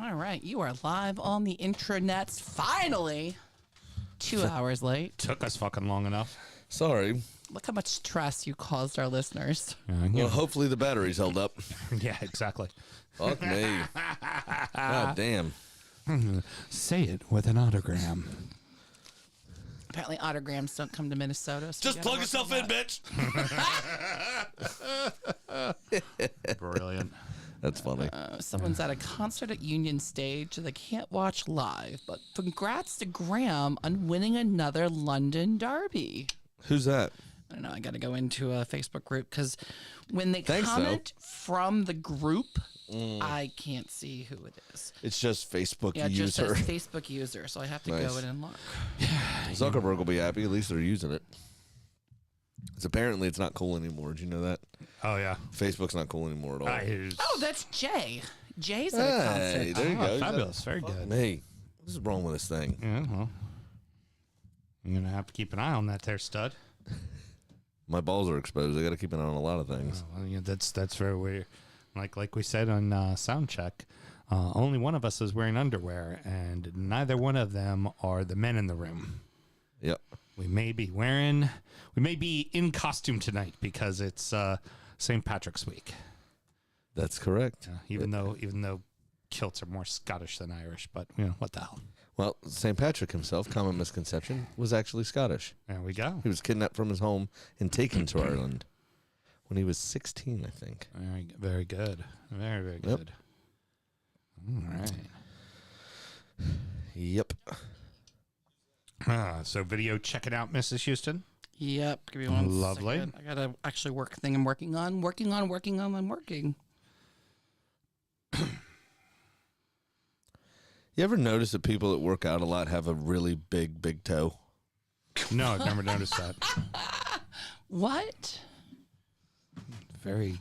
All right, you are live on the intranets. Finally, 2 hours late. Took us fucking long enough. Sorry. Look how much stress you caused our listeners. Well, hopefully the battery's held up. Yeah, exactly. Fuck me. God damn. Say it with an autogram. Apparently, autograms don't come to Minnesota. So Just plug yourself in, bitch. Brilliant. That's funny. Someone's at a concert at Union Stage they can't watch live, but congrats to Graham on winning another London Derby. Who's that? I don't know. I got to go into a Facebook group because when they Thanks, comment from the group, I can't see who it is. It's just Facebook Yeah, it just user. says Facebook user, so I have to Nice. go in and look. Zuckerberg will be happy. At least they're using it. Because apparently it's not cool anymore. Did you know that? Oh, yeah. Facebook's not cool anymore at all. Oh, that's Jay. Jay's at a concert. Hey, there you go. Fabulous. Very good. Hey, what is wrong with this thing? Yeah, well, you're going to have to keep an eye on that there, stud. My balls are exposed. I got to keep an eye on a lot of things. Oh, well, yeah, that's very weird. Like we said on sound check, only one of us is wearing underwear, and neither one of them are the men in the room. Yep. We may be in costume tonight because it's St. Patrick's week. That's correct. Even though kilts are more Scottish than Irish, but you know what the hell. Well, St. Patrick himself, common misconception, was actually Scottish. There we go. He was kidnapped from his home and taken to Ireland when he was 16, I think. Very good. Very good. All right. Yep. So video, check it out, Mrs. Houston. Yep. Give me one Lovely. second. I got a actually work thing I'm working on. I'm working. You ever notice that people that work out a lot have a really big toe? No, I've never noticed that. What? Very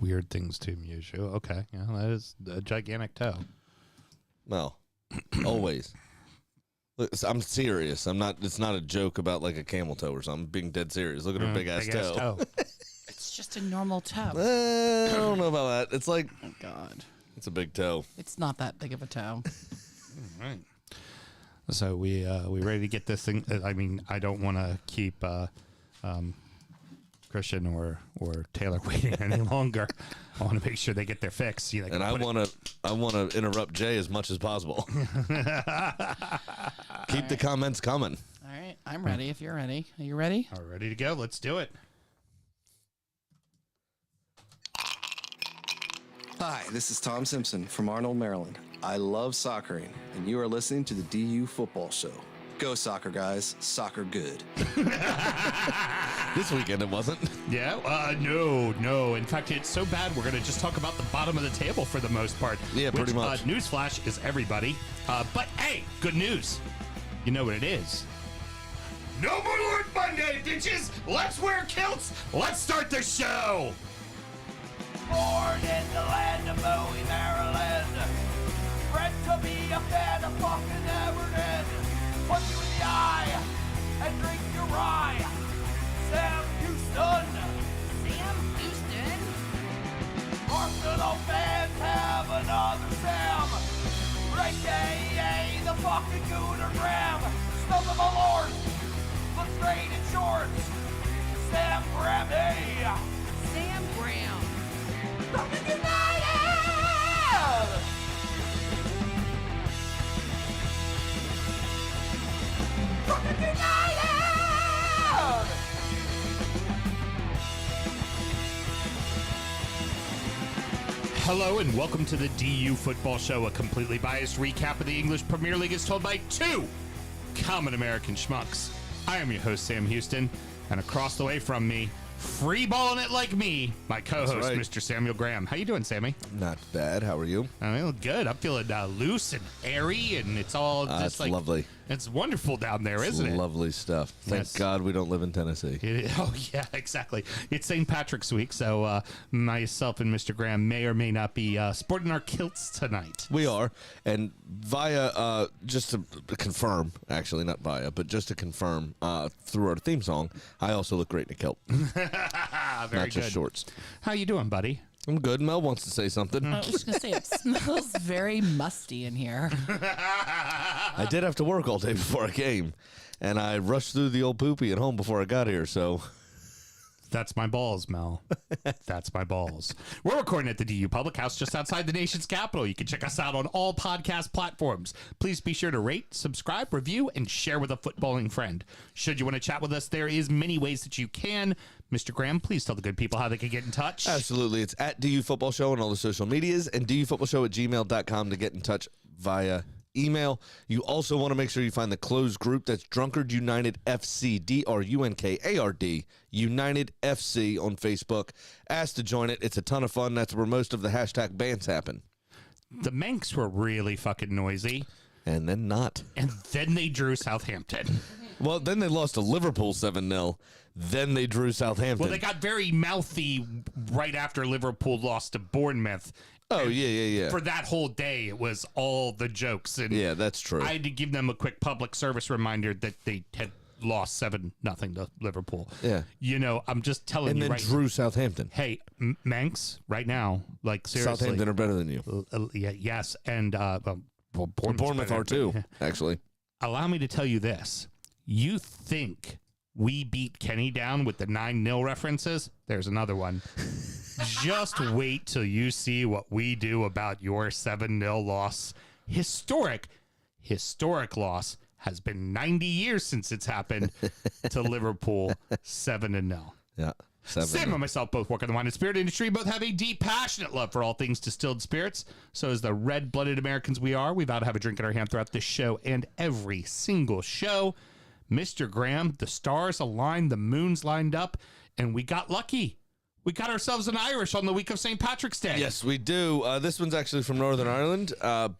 weird things to amuse you. Okay, yeah, that is a gigantic toe. Well, always. Look, I'm serious. It's not a joke about like a camel toe or something. I'm being dead serious. Look at her big ass toe. It's just a normal toe. I don't know about that. It's like, Oh God. it's a big toe. It's not that big of a toe. All right. So we ready to get this thing? I mean, I don't want to keep Christian or Taylor waiting any longer. I want to make sure they get their fix. You know, And I want to interrupt Jay as much as possible. Keep the comments coming. All right. I'm ready if you're ready. Are you ready? All ready to go. Let's do it. Hi, this is Tom Simpson from Arnold, Maryland. I love soccering, and you are listening to the DU Football Show. Go soccer, guys. Soccer good. This weekend it wasn't. Yeah. No. In fact, it's so bad we're gonna just talk about the bottom of the table for the most part. Yeah, pretty much. Newsflash is everybody. But hey, good news. You know what it is. No more Lord Monday, bitches. Let's wear kilts. Let's start the show. Born in the land of Bowie, Maryland. Bred to be a fan of fucking Everton. Punch you in the eye and drink your rye. Sam Houston. Sam Houston? Arsenal fans have another Sam. AKA the fucking Gooner Graham. Snub of my lord. Looks great in shorts. Sam Grammy. Sam Graham. Drunkard United! Drunkard United! Hello and welcome to the DU Football Show, a completely biased recap of the English Premier League as told by two common American schmucks. I am your host, Sam Houston, and across the way from me, free balling it like me, my co-host, That's right. Mr. Samuel Graham. How you doing, Sammy? Not bad. How are you? I feel good. I'm feeling loose and airy, and it's all just That's like lovely. It's wonderful down there, isn't it? Lovely stuff. Thank Yes. God we don't live in Tennessee. Oh, yeah, exactly. It's St. Patrick's week, so myself and Mr. Graham may or may not be sporting our kilts tonight. We are. And via, just to confirm, actually, not via, but just to confirm, through our theme song, I also look great in a kilt. Very Not just good. shorts. How you doing, buddy? I'm good. Mel wants to say something. I was just going to say, it smells very musty in here. I did have to work all day before I came, and I rushed through the old poopy at home before I got here, so... That's my balls, Mel. That's my balls. We're recording at the DU Public House just outside the nation's capital. You can check us out on all podcast platforms. Please be sure to rate, subscribe, review, and share with a footballing friend. Should you want to chat with us, there is many ways that you can. Mr. Graham, please tell the good people how they can get in touch. Absolutely. It's at DU Football Show on all the social medias and dufootballshow@gmail.com to get in touch via email. You also want to make sure you find the closed group. That's Drunkard United FC, DRUNKARD, United FC on Facebook. Ask to join it. It's a ton of fun. That's where most of the hashtag bans happen. The Manx were really fucking noisy. And then not. And then they drew Southampton. Well, then they lost to Liverpool 7-0. Then they drew Southampton. Well, they got very mouthy right after Liverpool lost to Bournemouth. Oh, And yeah. For that whole day, it was all the jokes. And Yeah, that's true. I had to give them a quick public service reminder that they had lost 7-0 to Liverpool. Yeah. You know, I'm just telling And you then right drew Southampton. Hey, Manx, right now, like seriously. Southampton are better than you. Yeah, yes. And Bournemouth are too, actually. Allow me to tell you this. You think we beat Kenny down with the 9-0 references? There's another one. Just wait till you see what we do about your 7-0 loss. Historic loss. Has been 90 years since it's happened to Liverpool 7-0. Yeah. 7-0. Sam and myself both work in the wine and spirit industry, both have a deep, passionate love for all things distilled spirits. So as the red-blooded Americans we are, we vow to have a drink in our hand throughout this show and every single show. Mr. Graham, the stars aligned, the moons lined up, and we got lucky. We got ourselves an Irish on the week of St. Patrick's Day. Yes, we do. This one's actually from Northern Ireland,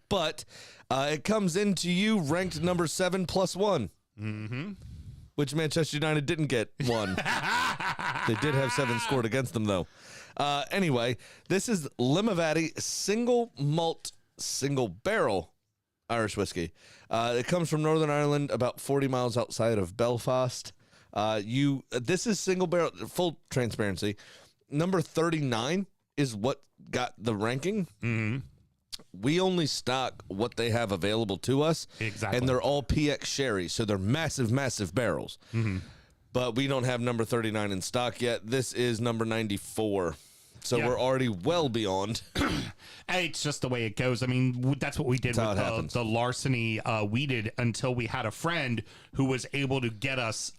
but it comes into you ranked number 7 + 1. Mm-hmm. Which Manchester United didn't get 1. They did have 7 scored against them, though. Anyway, this is Limavady single malt, single barrel Irish whiskey. It comes from Northern Ireland, about 40 miles outside of Belfast. This is single barrel, full transparency. Number 39 is what got the ranking. Mm-hmm. We only stock what they have available to us. Exactly. And they're all PX sherry, so they're massive, massive barrels. Mm-hmm. But we don't have number 39 in stock yet. This is number 94. So we're already well beyond. It's just the way it goes. I mean, that's what we did with the larceny we did until we had a friend who was able to get us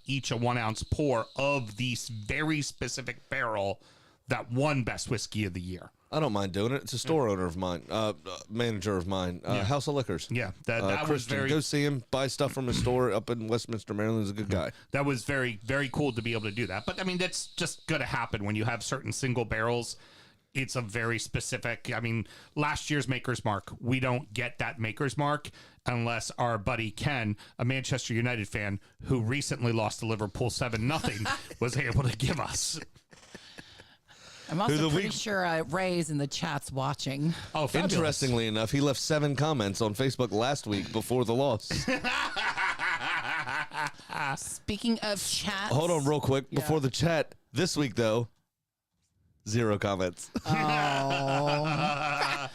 each a 1 ounce pour of this very specific barrel that won Best Whiskey of the Year. I don't mind doing it. It's a store owner of mine, manager of mine, House of Liquors. Yeah, that was very... Go see him, buy stuff from his store up in Westminster, Maryland. He's a good guy. That was very, very cool to be able to do that. But, I mean, that's just going to happen when you have certain single barrels. It's a very specific... I mean, last year's Maker's Mark, we don't get that Maker's Mark unless our buddy Ken, a Manchester United fan who recently lost to Liverpool 7-0, was able to give us... I'm also pretty sure Ray's in the chat's watching. Oh, fabulous. Interestingly enough, he left 7 comments on Facebook last week before the loss. Speaking of chats. Hold on real quick. Before the chat, this week, though, 0 comments. Oh.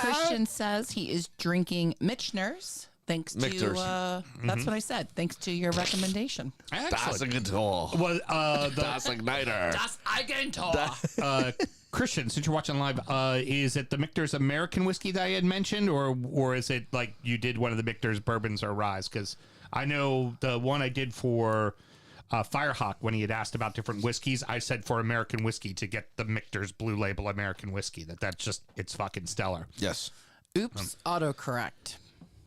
Christian says he is drinking Michener's. Thanks to, that's what I said. Thanks to your recommendation. Das Eigentor. Well, Das Igniter. Das Eigentor. Christian, since you're watching live, is it the Michter's American whiskey that I had mentioned, or is it like you did one of the Michter's bourbons or rye? Because I know the one I did for Firehawk when he had asked about different whiskeys, I said for American whiskey to get the Michter's Blue Label American whiskey. That's just, it's fucking stellar. Yes. Oops, autocorrect.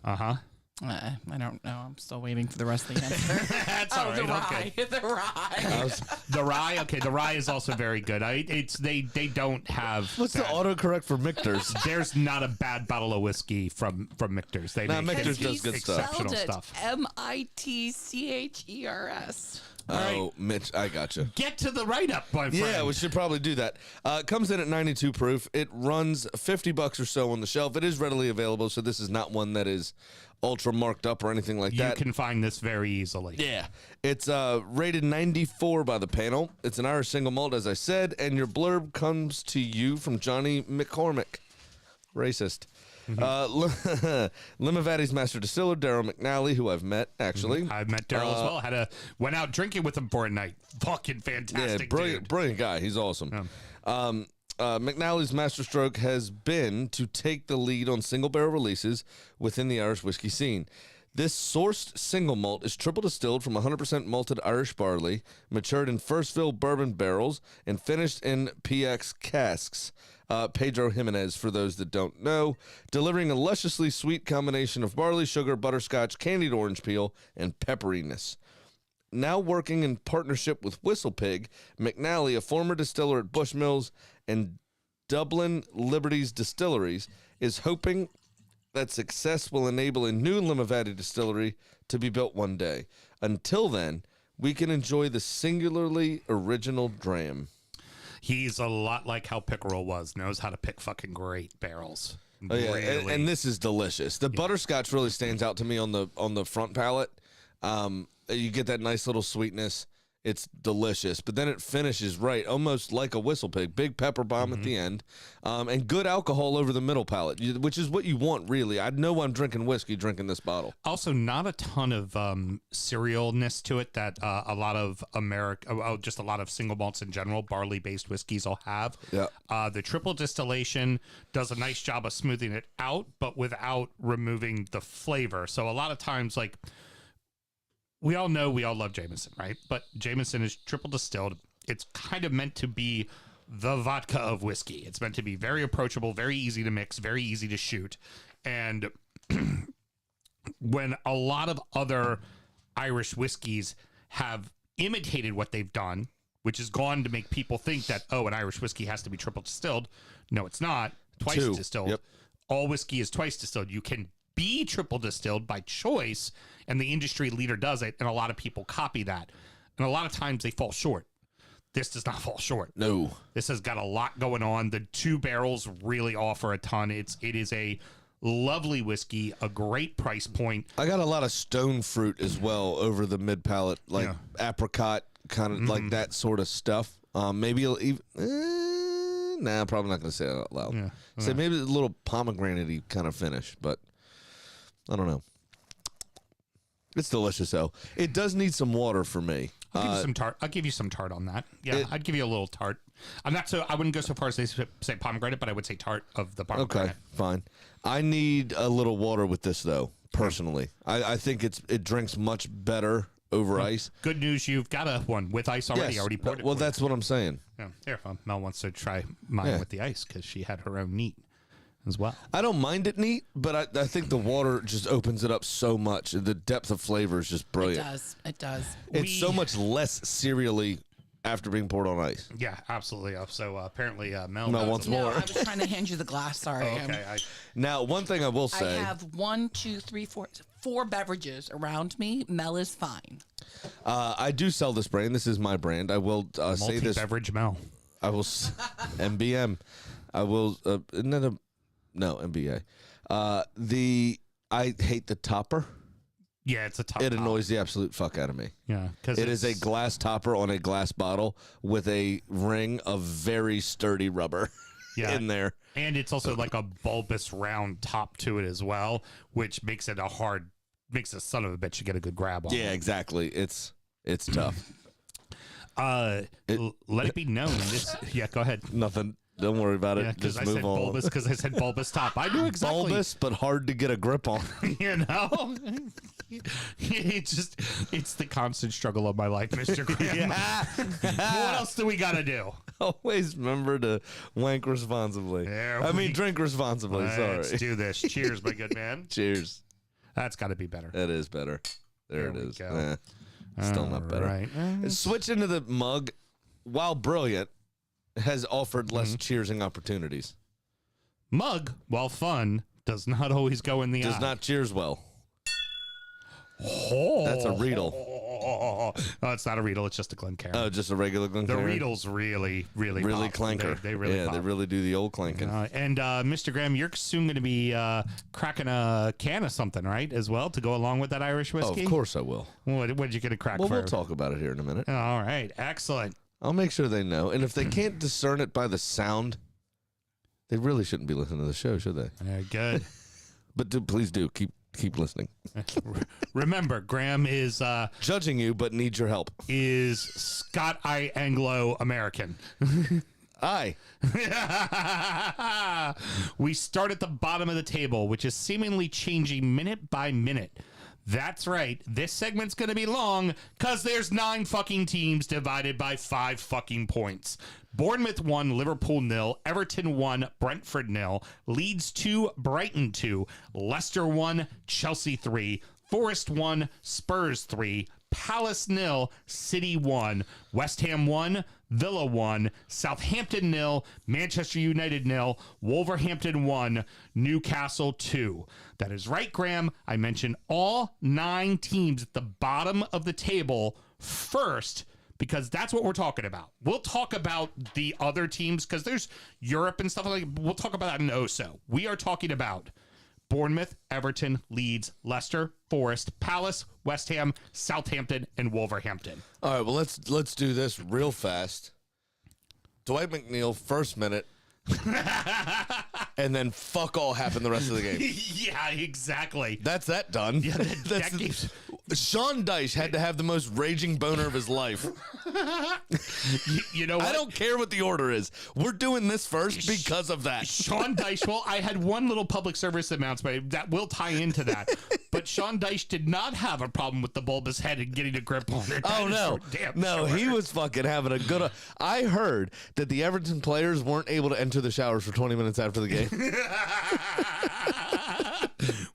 Uh-huh. I don't know. I'm still waiting for the rest of the answer. That's all right. The rye. Okay. The rye. The rye. Okay, the rye is also very good. They don't have. What's the autocorrect for Michter's? There's not a bad bottle of whiskey from Michter's. They make Michter's does good stuff. exceptional stuff. Mitchers. right. Mitch, I gotcha. Get to the write-up, my friend. Yeah, we should probably do that. It comes in at 92 proof. It runs $50 or so on the shelf. It is readily available, so this is not one that is ultra marked up or anything like that. You can find this very easily. Yeah. It's rated 94 by the panel. It's an Irish single malt, as I said, and your blurb comes to you from Johnny McCormick. Racist. Limavadi's master distiller, Daryl McNally, who I've met, actually. I've met Daryl as well. Went out drinking with him for a night. Fucking fantastic, brilliant, dude. brilliant guy. He's awesome. McNally's masterstroke has been to take the lead on single barrel releases within the Irish whiskey scene. This sourced single malt is triple distilled from 100% malted Irish barley, matured in first fill bourbon barrels, and finished in PX casks. Pedro Jimenez, for those that don't know, delivering a lusciously sweet combination of barley, sugar, butterscotch, candied orange peel, and pepperiness. Now working in partnership with Whistlepig, McNally, a former distiller at Bushmills and Dublin Liberties Distilleries, is hoping that success will enable a new Limavady distillery to be built one day. Until then, we can enjoy the singularly original dram. He's a lot like how Pickerel was. Knows how to pick fucking great barrels. Oh, yeah. Really. And this is delicious. The butterscotch really stands out to me on the front palate. You get that nice little sweetness. It's delicious, but then it finishes right, almost like a Whistlepig. Big pepper bomb at the end, and good alcohol over the middle palate, which is what you want, really. I know I'm drinking whiskey drinking this bottle. Also, not a ton of cerealness to it that a lot of just a lot of single malts in general, barley-based whiskeys will have. Yeah. The triple distillation does a nice job of smoothing it out, but without removing the flavor. So a lot of times, like, we all know we all love Jameson, right? But Jameson is triple distilled. It's kind of meant to be the vodka of whiskey. It's meant to be very approachable, very easy to mix, very easy to shoot. And when a lot of other Irish whiskeys have imitated what they've done, which has gone to make people think that, oh, an Irish whiskey has to be triple distilled. No, it's not. Twice distilled. Yep. All whiskey is twice distilled. You can be triple distilled by choice, and the industry leader does it, and a lot of people copy that. And a lot of times they fall short. This does not fall short. No. This has got a lot going on. The two barrels really offer a ton. It is a lovely whiskey, a great price point. I got a lot of stone fruit as well over the mid palate, like apricot, kind of like that sort of stuff. Maybe even, I'm probably not going to say that out loud. Yeah. Say maybe a little pomegranate-y kind of finish, but I don't know. It's delicious, though. It does need some water for me. I'll give you some tart. I'll give you some tart on that. Yeah, I'd give you a little tart. I wouldn't go so far as to say pomegranate, but I would say tart of the pomegranate. Okay, fine. I need a little water with this, though, personally. I think it drinks much better over ice. Good news, you've got a one with ice already. Yes. Already poured it. Well, for that's what I'm saying. you. Yeah, here, Mel wants to try mine with the ice because she had her own neat as well. I don't mind it neat, but I think the water just opens it up so much. The depth of flavor is just brilliant. It does. It's so much less cereally after being poured on ice. Yeah, absolutely. So apparently Mel wants a- more. No, I was trying to hand you the glass. Sorry. Oh, okay, Now, one thing I will I say, have 4 beverages around me. Mel is fine. I do sell this brand. This is my brand. I will say this. Multi-beverage Mel. I will MBM. I will isn't that no MBA. I hate the topper. Yeah, it's a top. It annoys the absolute fuck out of me. Yeah, because It is a glass topper on a glass bottle with a ring of very sturdy rubber in there. And it's also like a bulbous round top to it as well, which makes it makes a son of a bitch to get a good grab on. Yeah, exactly. It's tough. Let it be known. Yeah, go ahead. Nothing. Don't worry about it. Yeah, because Just I move said on. bulbous because I said bulbous top. I knew exactly. Bulbous, but hard to get a grip on. You know, it's the constant struggle of my life, Mr. Graham. What else do we got to do? Always remember to wank responsibly. Drink responsibly. Let's Sorry. do this. Cheers, my good man. Cheers. That's got to be better. That is better. There it we is. go. Still not better. Right. Switch into the mug, while brilliant, has offered less cheersing opportunities. Mug, while fun, does not always go in the eye. Does not cheers well. Oh. That's a Riedel. Oh, it's not a Riedel. It's just a Glencairn. Oh, just a regular The Glencairn. Riedel's really pop. clanker. They really pop. They really do the old clanking. And Mr. Graham, you're soon going to be cracking a can of something, right, as well, to go along with that Irish Oh, whiskey? of course I will. What did you get a crack Well, for? we'll talk about it here in a minute. All right, excellent. I'll make sure they know. And if they can't discern it by the sound, they really shouldn't be listening to the show, should they? Very good. But please do keep listening. Remember, Graham is Judging you, but needs your help. Scott Anglo American. Aye. We start at the bottom of the table, which is seemingly changing minute by minute. That's right. This segment's going to be long because there's 9 fucking teams divided by 5 fucking points. Bournemouth 1, Liverpool 0, Everton 1, Brentford 0, Leeds 2, Brighton 2, Leicester 1, Chelsea 3, Forest 1, Spurs 3, Palace 0, City 1, West Ham 1, Villa 1, Southampton 0, Manchester United 0, Wolverhampton 1, Newcastle 2. That is right, Graham. I mentioned all 9 teams at the bottom of the table first because that's what we're talking about. We'll talk about the other teams because there's Europe and stuff like that. We'll talk about that in OSO. We are talking about Bournemouth, Everton, Leeds, Leicester, Forest, Palace, West Ham, Southampton, and Wolverhampton. All right, well, let's do this real fast. Dwight McNeil, first minute. And then fuck all happened the rest of the game. Yeah, exactly. That's that done. Yeah, that game's- Sean Dyche had to have the most raging boner of his life. You know what? I don't care what the order is. We're doing this first because of that. Sean Dyche, well, I had one little public service announcement that will tie into that. But Sean Dyche did not have a problem with the bulbous head and getting a grip on it. Oh, That is no. for damn No, sure. he was fucking having a good... I heard that the Everton players weren't able to enter the showers for 20 minutes after the game.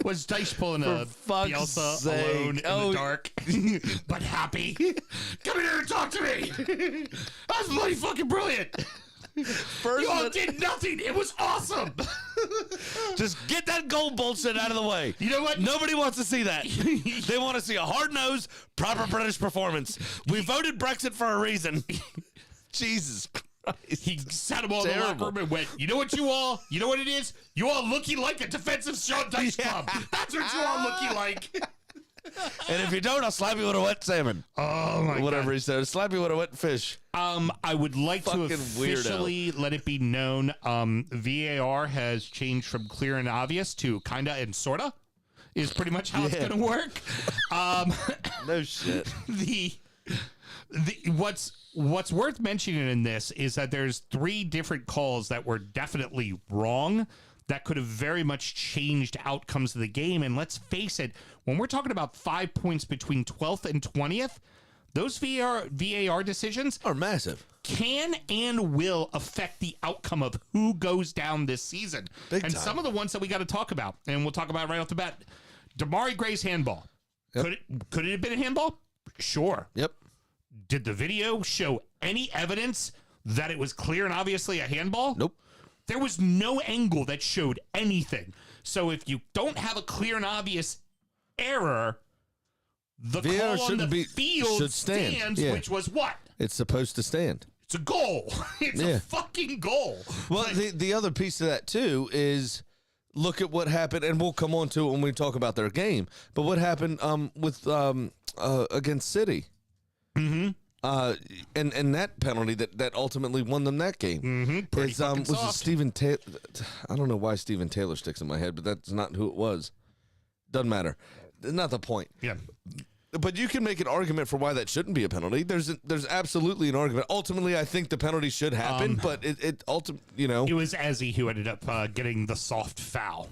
Was Dyche pulling a fuck's Bielsa sake. alone in the dark, but happy? Come in here and talk to me. That was bloody fucking brilliant. First You all minute- did nothing. It was awesome. Just get that goal bullshit out of the way. You know what? Nobody wants to see that. They want to see a hard-nosed, proper British performance. We voted Brexit for a reason. Jesus Christ. He sat them all in the locker room and went, you know what you know what it is? You all looking like a defensive Sean Dyche club. That's what you all looking like. And if you don't, I'll slap you with a wet salmon. Oh my Whatever God. he said. Slap you with a wet fish. I would like to Fucking officially let it be known VAR has changed from clear and obvious to kinda and sorta is pretty much how it's Yeah. gonna work. No shit. What's worth mentioning in this is that there's 3 different calls that were definitely wrong that could have very much changed outcomes of the game. And let's face it, when we're talking about 5 points between 12th and 20th, those VAR decisions Are massive. can and will affect the outcome of who goes down this season. Big and time. some of the ones that we got to talk about, and we'll talk about right off the bat. Damari Gray's handball. Yep. Could it have been a handball? Sure. Yep. Did the video show any evidence that it was clear and obviously a handball? Nope. There was no angle that showed anything. So if you don't have a clear and obvious error, the VAR call on shouldn't the be- field should stand. stands, Yeah. which was what? It's supposed to stand. It's a goal. It's Yeah. a fucking goal. Well, the other piece of that, too, is look at what happened, and we'll come on to it when we talk about their game, but what happened with against City. Mm-hmm. And that penalty that ultimately won them that game. Mm-hmm. Pretty It's, fucking was it soft. Stephen Taylor? I don't know why Stephen Taylor sticks in my head, but that's not who it was. Doesn't matter. Not the point. Yeah. But you can make an argument for why that shouldn't be a penalty. There's absolutely an argument. Ultimately, I think the penalty should happen, but it ultimately, It was Ezzy who ended up getting the soft foul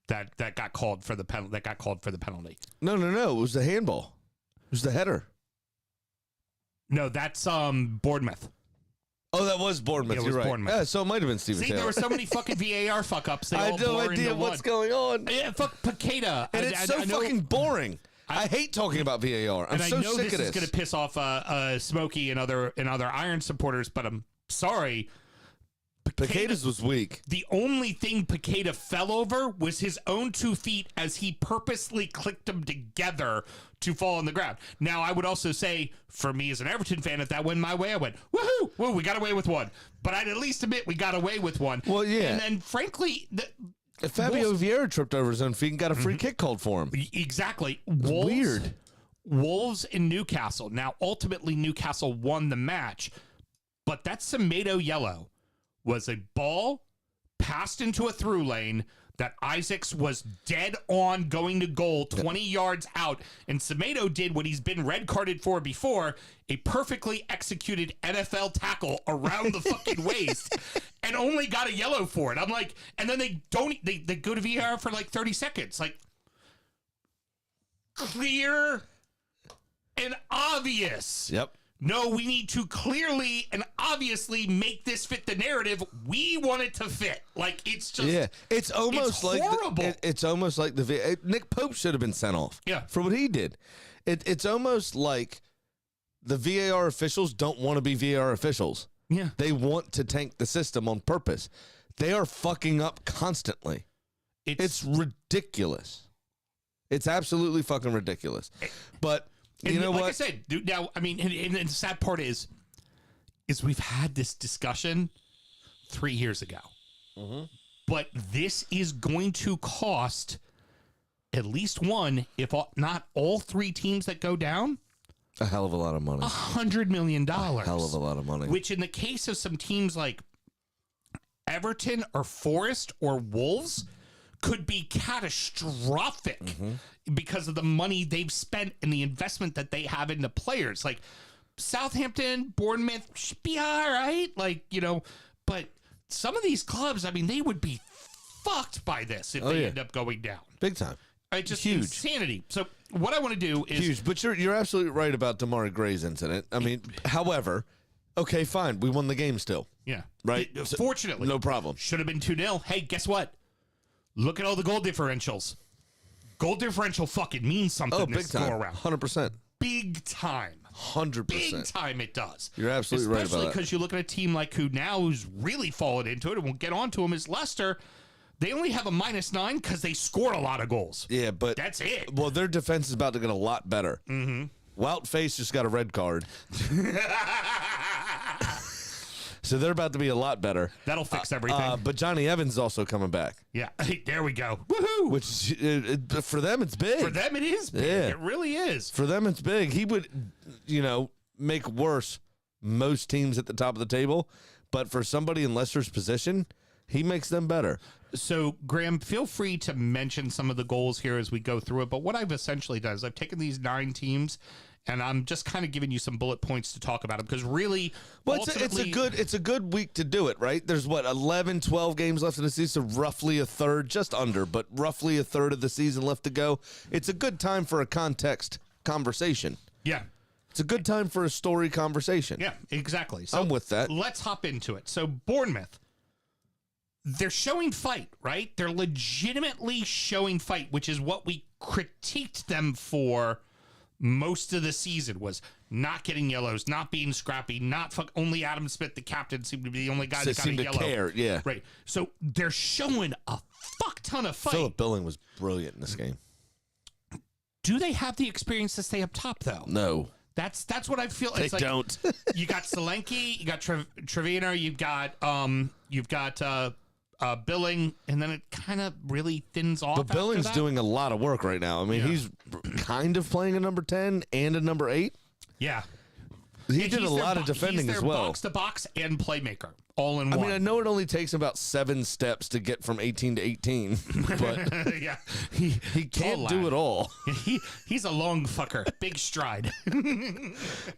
that got called for the penalty. That got called for the penalty. No. It was the handball. It was the header. No, that's Bournemouth. Oh, that was Bournemouth. It was You're right. Bournemouth. Yeah, so it might have been Stephen See, Taylor. there were so many fucking VAR fuck ups. They I all have no blur idea into what's one. going on. Yeah, fuck Picada. And it's so fucking boring. I hate talking about VAR. I'm And so I know sick this of is this. going to piss off Smokey and other Iron supporters, but I'm sorry. Piqueda's was weak. The only thing Piqueda fell over was his own 2 feet as he purposely clicked them together to fall on the ground. Now, I would also say, for me as an Everton fan, if that went my way, I went, woohoo, woo, we got away with one. But I'd at least admit we got away with one. Well, yeah. And then, frankly, Fabio Vieira tripped over his own feet and got a free kick called for him. Exactly. Weird. Wolves in Newcastle. Now, ultimately, Newcastle won the match, but that Semedo yellow was a ball passed into a through lane that Isaacs was dead on going to goal 20 yards out. And Semedo did what he's been red carded for before, a perfectly executed NFL tackle around the fucking waist, and only got a yellow for it. I'm like, and then they go to VAR for like 30 seconds. Like, clear and obvious. Yep. No, we need to clearly and obviously make this fit the narrative we want it to fit. Like, it's just it's almost like horrible. It's almost like Nick Pope should have been sent off. Yeah. For what he did. It's almost like the VAR officials don't want to be VAR officials. Yeah. They want to tank the system on purpose. They are fucking up constantly. It's ridiculous. It's absolutely fucking ridiculous. But you know like what? I said, dude, now, I mean, and the sad part is we've had this discussion 3 years ago. Mm-hmm. But this is going to cost at least one, if not all 3 teams that go down, A hell of a lot of money. $100 million. A hell of a lot of money. Which in the case of some teams like Everton or Forest or Wolves could be catastrophic because of the money they've spent and the investment that they have in the players. Like Southampton, Bournemouth should be all right. Like, you know, but some of these clubs, I mean, they would be fucked by this if they end up going down. Big time. It's just Huge. insanity. So what I want to do is Huge. But you're absolutely right about Damari Gray's incident. I mean, however, okay, fine. We won the game still. yeah, Right. Fortunately, No problem. should have been 2-0. Hey, guess what? Look at all the goal differentials. Goal differential fucking means something Oh, this big time. go around. 100%. Big time. 100%. Big time it does. You're absolutely right about Especially that. because you look at a team like who now who's really fallen into it, and we'll get on to them, is Leicester. They only have a -9 because they scored a lot of goals. Yeah, but That's it. Well, their defense is about to get a lot better. Mm-hmm. Wout Face just got a red card. So they're about to be a lot better. That'll fix everything. But Johnny Evans is also coming back, yeah, there we go. Woohoo! which for them it's big. For them, it is big. Yeah. It really is. For them it's big. He would, make worse most teams at the top of the table, but for somebody in Leicester's position, he makes them better. So, Graham, feel free to mention some of the goals here as we go through it. But what I've essentially done is I've taken these 9 teams, and I'm just kind of giving you some bullet points to talk about them. Because really, Well, it's a good week to do it, right? There's 11, 12 games left in the season, so roughly a third, just under, but roughly a third of the season left to go. It's a good time for a context conversation. Yeah. It's a good time for a story conversation. Yeah, exactly. So I'm with that. Let's hop into it. So, Bournemouth. They're showing fight, right? They're legitimately showing fight, which is what we critiqued them for most of the season, was not getting yellows, not being scrappy, only Adam Smith, the captain, seemed to be the only guy that got a Seemed to yellow. care, yeah. Right. So they're showing a fuck ton of fight. Philip Billing was brilliant in this game. Do they have the experience to stay up top, though? No. That's what I feel. They It's like don't. you got Solanke, you got Trevino, you've got Billing, and then it kind of really thins off. But Billing's after that. doing a lot of work right now. I mean, he's kind of playing a number 10 and a number 8. Yeah. He Yeah, did a he's their lot of defending he's as their well. box to box and playmaker, all in I one. mean, I know it only takes about 7 steps to get from 18 to 18, but yeah, he can't do it all. He's a long fucker, big stride.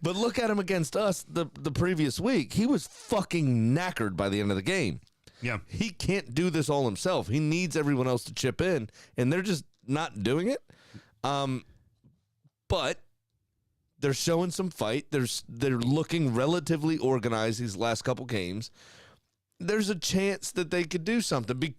But look at him against us the previous week. He was fucking knackered by the end of the game. Yeah, He can't do this all himself. He needs everyone else to chip in, and they're just not doing it. But they're showing some fight. They're looking relatively organized these last couple games. There's a chance that they could do something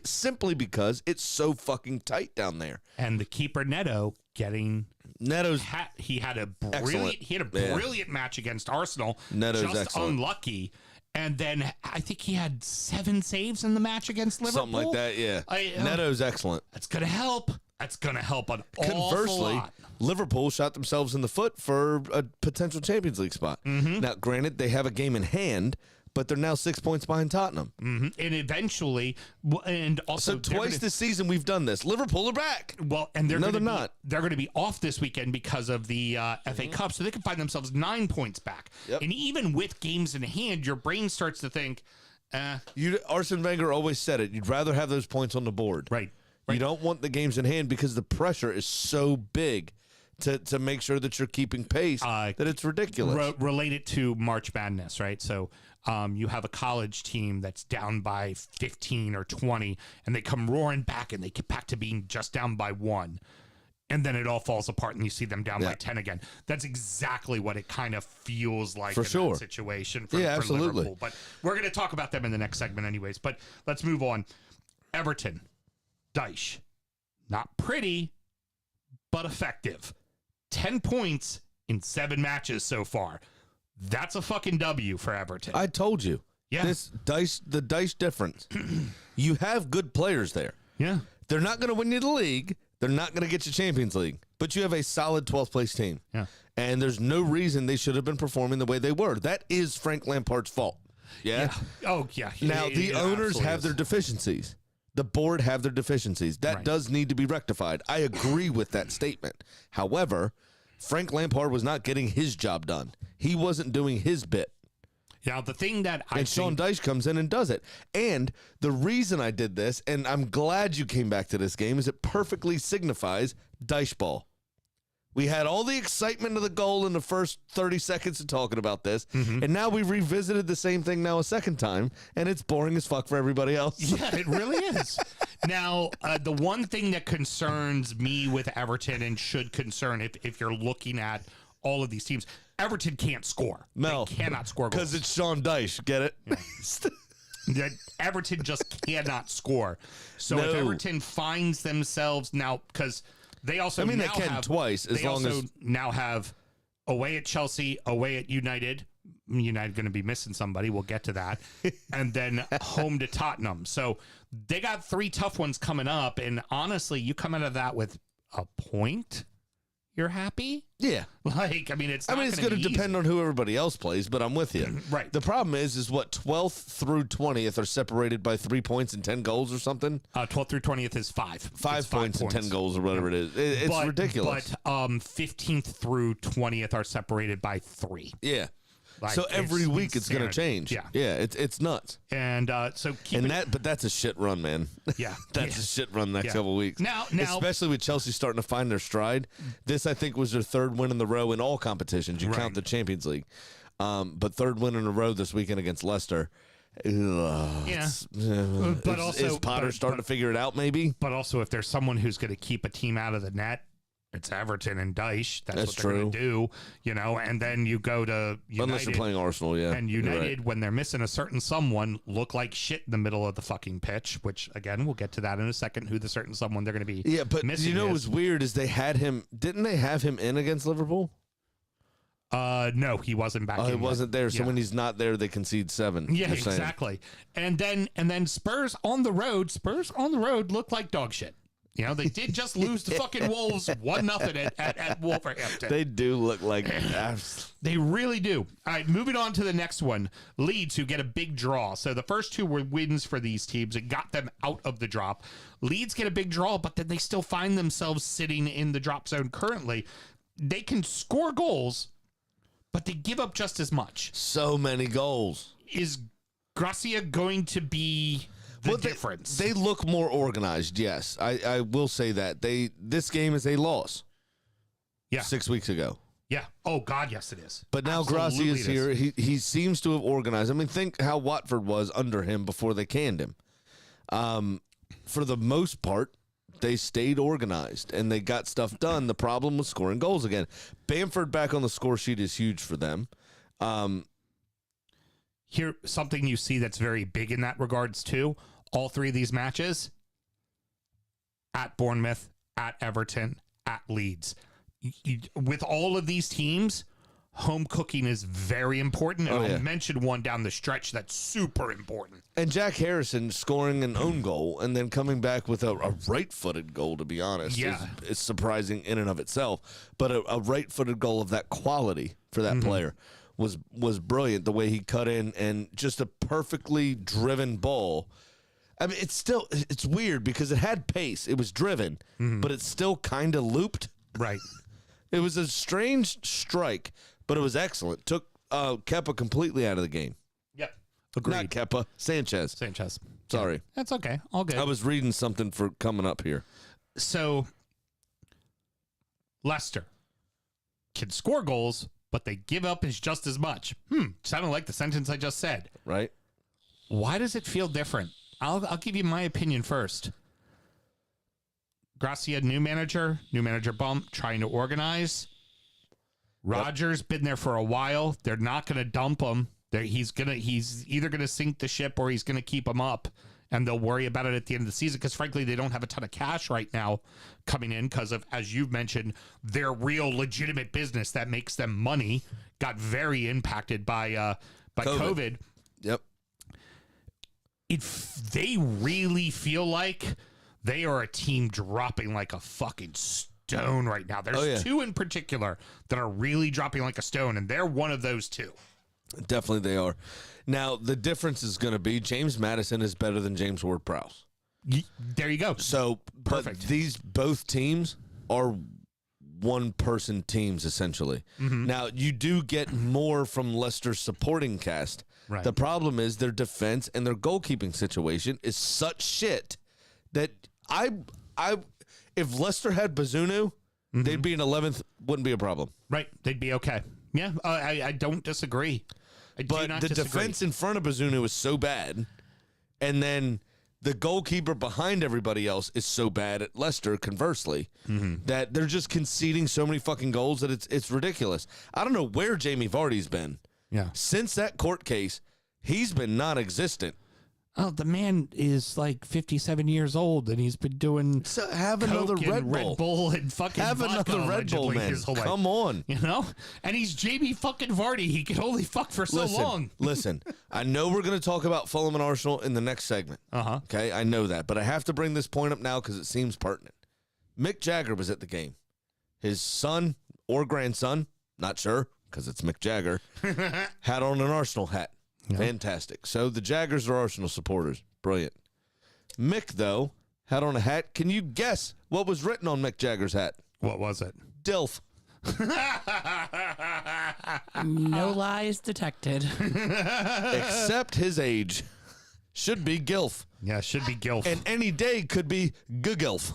simply because it's so fucking tight down there. and the keeper Neto getting. Neto's He had a Excellent. brilliant match against Arsenal. Neto's just excellent. unlucky. And then I think he had 7 saves in the match against Liverpool. Something like that, yeah. Neto's excellent. That's going to help. That's going to help an awful Conversely, lot. Liverpool shot themselves in the foot for a potential Champions League spot. Now, granted, they have a game in hand, but they're now 6 points behind Tottenham. And eventually, and also So twice this season we've done this. Liverpool are back. Well, and they're not. They're going to be off this weekend because of the FA Cup, so they can find themselves 9 points back. Yep. And even with games in hand, your brain starts to think, Arsene Wenger always said it. You'd rather have those points on the board. Right. You don't want the games in hand because the pressure is so big to make sure that you're keeping pace that it's ridiculous. Relate it to March Madness, right? So you have a college team that's down by 15 or 20, and they come roaring back, and they get back to being just down by 1. And then it all falls apart, and you see them down by 10 again. That's exactly what it kind of feels like in that situation for absolutely. Liverpool. But we're going to talk about them in the next segment anyways. But let's move on. Everton. Dyche. Not pretty, but effective. 10 points in 7 matches so far. That's a fucking W for Everton. I told you. Yeah. The Dyche difference. You have good players there. Yeah. They're not going to win you the league. They're not going to get you Champions League. But you have a solid 12th place team. Yeah. And there's no reason they should have been performing the way they were. That is Frank Lampard's fault. Yeah. Oh, yeah. Now, the owners absolutely have their deficiencies. The board have their deficiencies. That does need to be rectified. I agree with that statement. However, Frank Lampard was not getting his job done. He wasn't doing his bit. Now, the thing that I And Sean Dyche comes in and does it. And the reason I did this, and I'm glad you came back to this game, is it perfectly signifies Dyche ball. We had all the excitement of the goal in the first 30 seconds of talking about this, and now we revisited the same thing now a second time, and it's boring as fuck for everybody else. Yeah, it really is. Now, the one thing that concerns me with Everton and should concern if you're looking at all of these teams, Everton can't score. No. They cannot score goals. Because it's Sean Dyche, get it? That Everton just cannot score. So if No. Everton finds themselves now, because they also they now can have, twice as they long also as now have away at Chelsea, away at United. United going to be missing somebody. We'll get to that. And then home to Tottenham. So they got 3 tough ones coming up. And honestly, you come out of that with a point, you're happy? yeah. Like, I mean, it's going to depend on who everybody else plays, but I'm with you. Right. The problem is what 12th through 20th are separated by 3 points and 10 goals or something. 12th through 20th is 5. 5 points and 10 goals or whatever it is. It's ridiculous. But 15th through 20th are separated by 3. Yeah. Like, So every it's week it's going to insanity. change. Yeah. It's nuts. And so keep it, But that's a shit run, man. Yeah. That's Yeah. a shit run next Yeah. couple weeks. Now, especially with Chelsea starting to find their stride. This, I think, was their 3rd win in the row in all competitions. You count the Champions League, but 3rd win in a row this weekend against Leicester. But also- is Potter starting to figure it out? Maybe. But also, if there's someone who's going to keep a team out of the net, it's Everton and Dyche. That's what they're going to do, and then you go to United. Unless you're playing Arsenal, yeah. And you're United, right. when they're missing a certain someone, look like shit in the middle of the fucking pitch, which, again, we'll get to that in a second, who the certain someone they're going to be Yeah, but missing what is. was weird is they had him. Didn't they have him in against Liverpool? No, he wasn't back in. He yet. wasn't there. So Yeah. when he's not there, they concede 7. Yeah, you're saying. exactly. And then Spurs on the road look like dog shit. They did just lose to fucking Wolves 1-0 at Wolverhampton. They do look like They really do. All right, moving on to the next one. Leeds, who get a big draw. So the first 2 were wins for these teams. It got them out of the drop. Leeds get a big draw, but then they still find themselves sitting in the drop zone currently. They can score goals, but they give up just as much. so many goals. Is Gracia going to be the difference? They look more organized. Yes, I will say that this game is a loss. Yeah. 6 weeks ago. Yeah. Oh, God, yes, it is. But now Absolutely Gracia is it here. He seems to have organized. I mean, think how Watford was under him before they canned him. For the most part, they stayed organized and they got stuff done. The problem was scoring goals again. Bamford back on the score sheet is huge for them. Here, something you see that's very big in that regards too. All 3 of these matches at Bournemouth, at Everton, at Leeds. With all of these teams, home cooking is very important. And Oh, yeah. I'll mention one down the stretch that's super important. And Jack Harrison scoring an own goal and then coming back with a right-footed goal, to be honest, Yeah. is surprising in and of itself. But a right-footed goal of that quality for that player was brilliant, the way he cut in and just a perfectly driven ball. I mean, it's weird because it had pace. It was driven, but it still kind of looped. Right. It was a strange strike, but it was excellent. Took Kepa completely out of the game. Yep. Agreed. Not Kepa, Sanchez. Sanchez. Sorry. That's okay. All good. I was reading something for coming up here. So, Leicester can score goals, but they give up is just as much. Sounded like the sentence I just said. Right? Why does it feel different? I'll give you my opinion first. Gracia, new manager bump, trying to organize. Rodgers been there for a while. They're not going to dump him. He's either going to sink the ship or he's going to keep him up, and they'll worry about it at the end of the season because, frankly, they don't have a ton of cash right now coming in because of, as you've mentioned, their real legitimate business that makes them money got very impacted by COVID. Yep. If they really feel like they are a team dropping like a fucking stone right now. There's two in particular that are really dropping like a stone, and they're one of those two. Definitely they are. Now, the difference is going to be James Madison is better than James Ward-Prowse. There you go. So, Perfect. But these both teams are one-person teams, essentially. Now, you do get more from Leicester's supporting cast. Right. The problem is their defense and their goalkeeping situation is such shit that if Leicester had Bazunu, they'd be in 11th, wouldn't be a problem. Right. They'd be okay. Yeah, I don't disagree. I do But not the disagree. defense in front of Bazunu is so bad, and then the goalkeeper behind everybody else is so bad at Leicester, conversely, that they're just conceding so many fucking goals that it's ridiculous. I don't know where Jamie Vardy's been. Yeah. Since that court case, he's been non-existent. Oh, the man is like 57 years old, and he's been doing So have Coke another and Red Bull and fucking Have vodka another Red Bull, allegedly man. his whole life. Come on. You know? And he's Jamie fucking Vardy. He can only fuck for so long. Listen, I know we're going to talk about Fulham and Arsenal in the next segment. Uh-huh. Okay, I know that, but I have to bring this point up now because it seems pertinent. Mick Jagger was at the game. His son or grandson, not sure because it's Mick Jagger, had on an Arsenal hat. Fantastic. So the Jaggers are Arsenal supporters. Brilliant. Mick, though, had on a hat. Can you guess what was written on Mick Jagger's hat? What was it? DILF. No lies detected. Except his age. Should be GILF. Yeah, it should be Gilf. And any day could be GILF.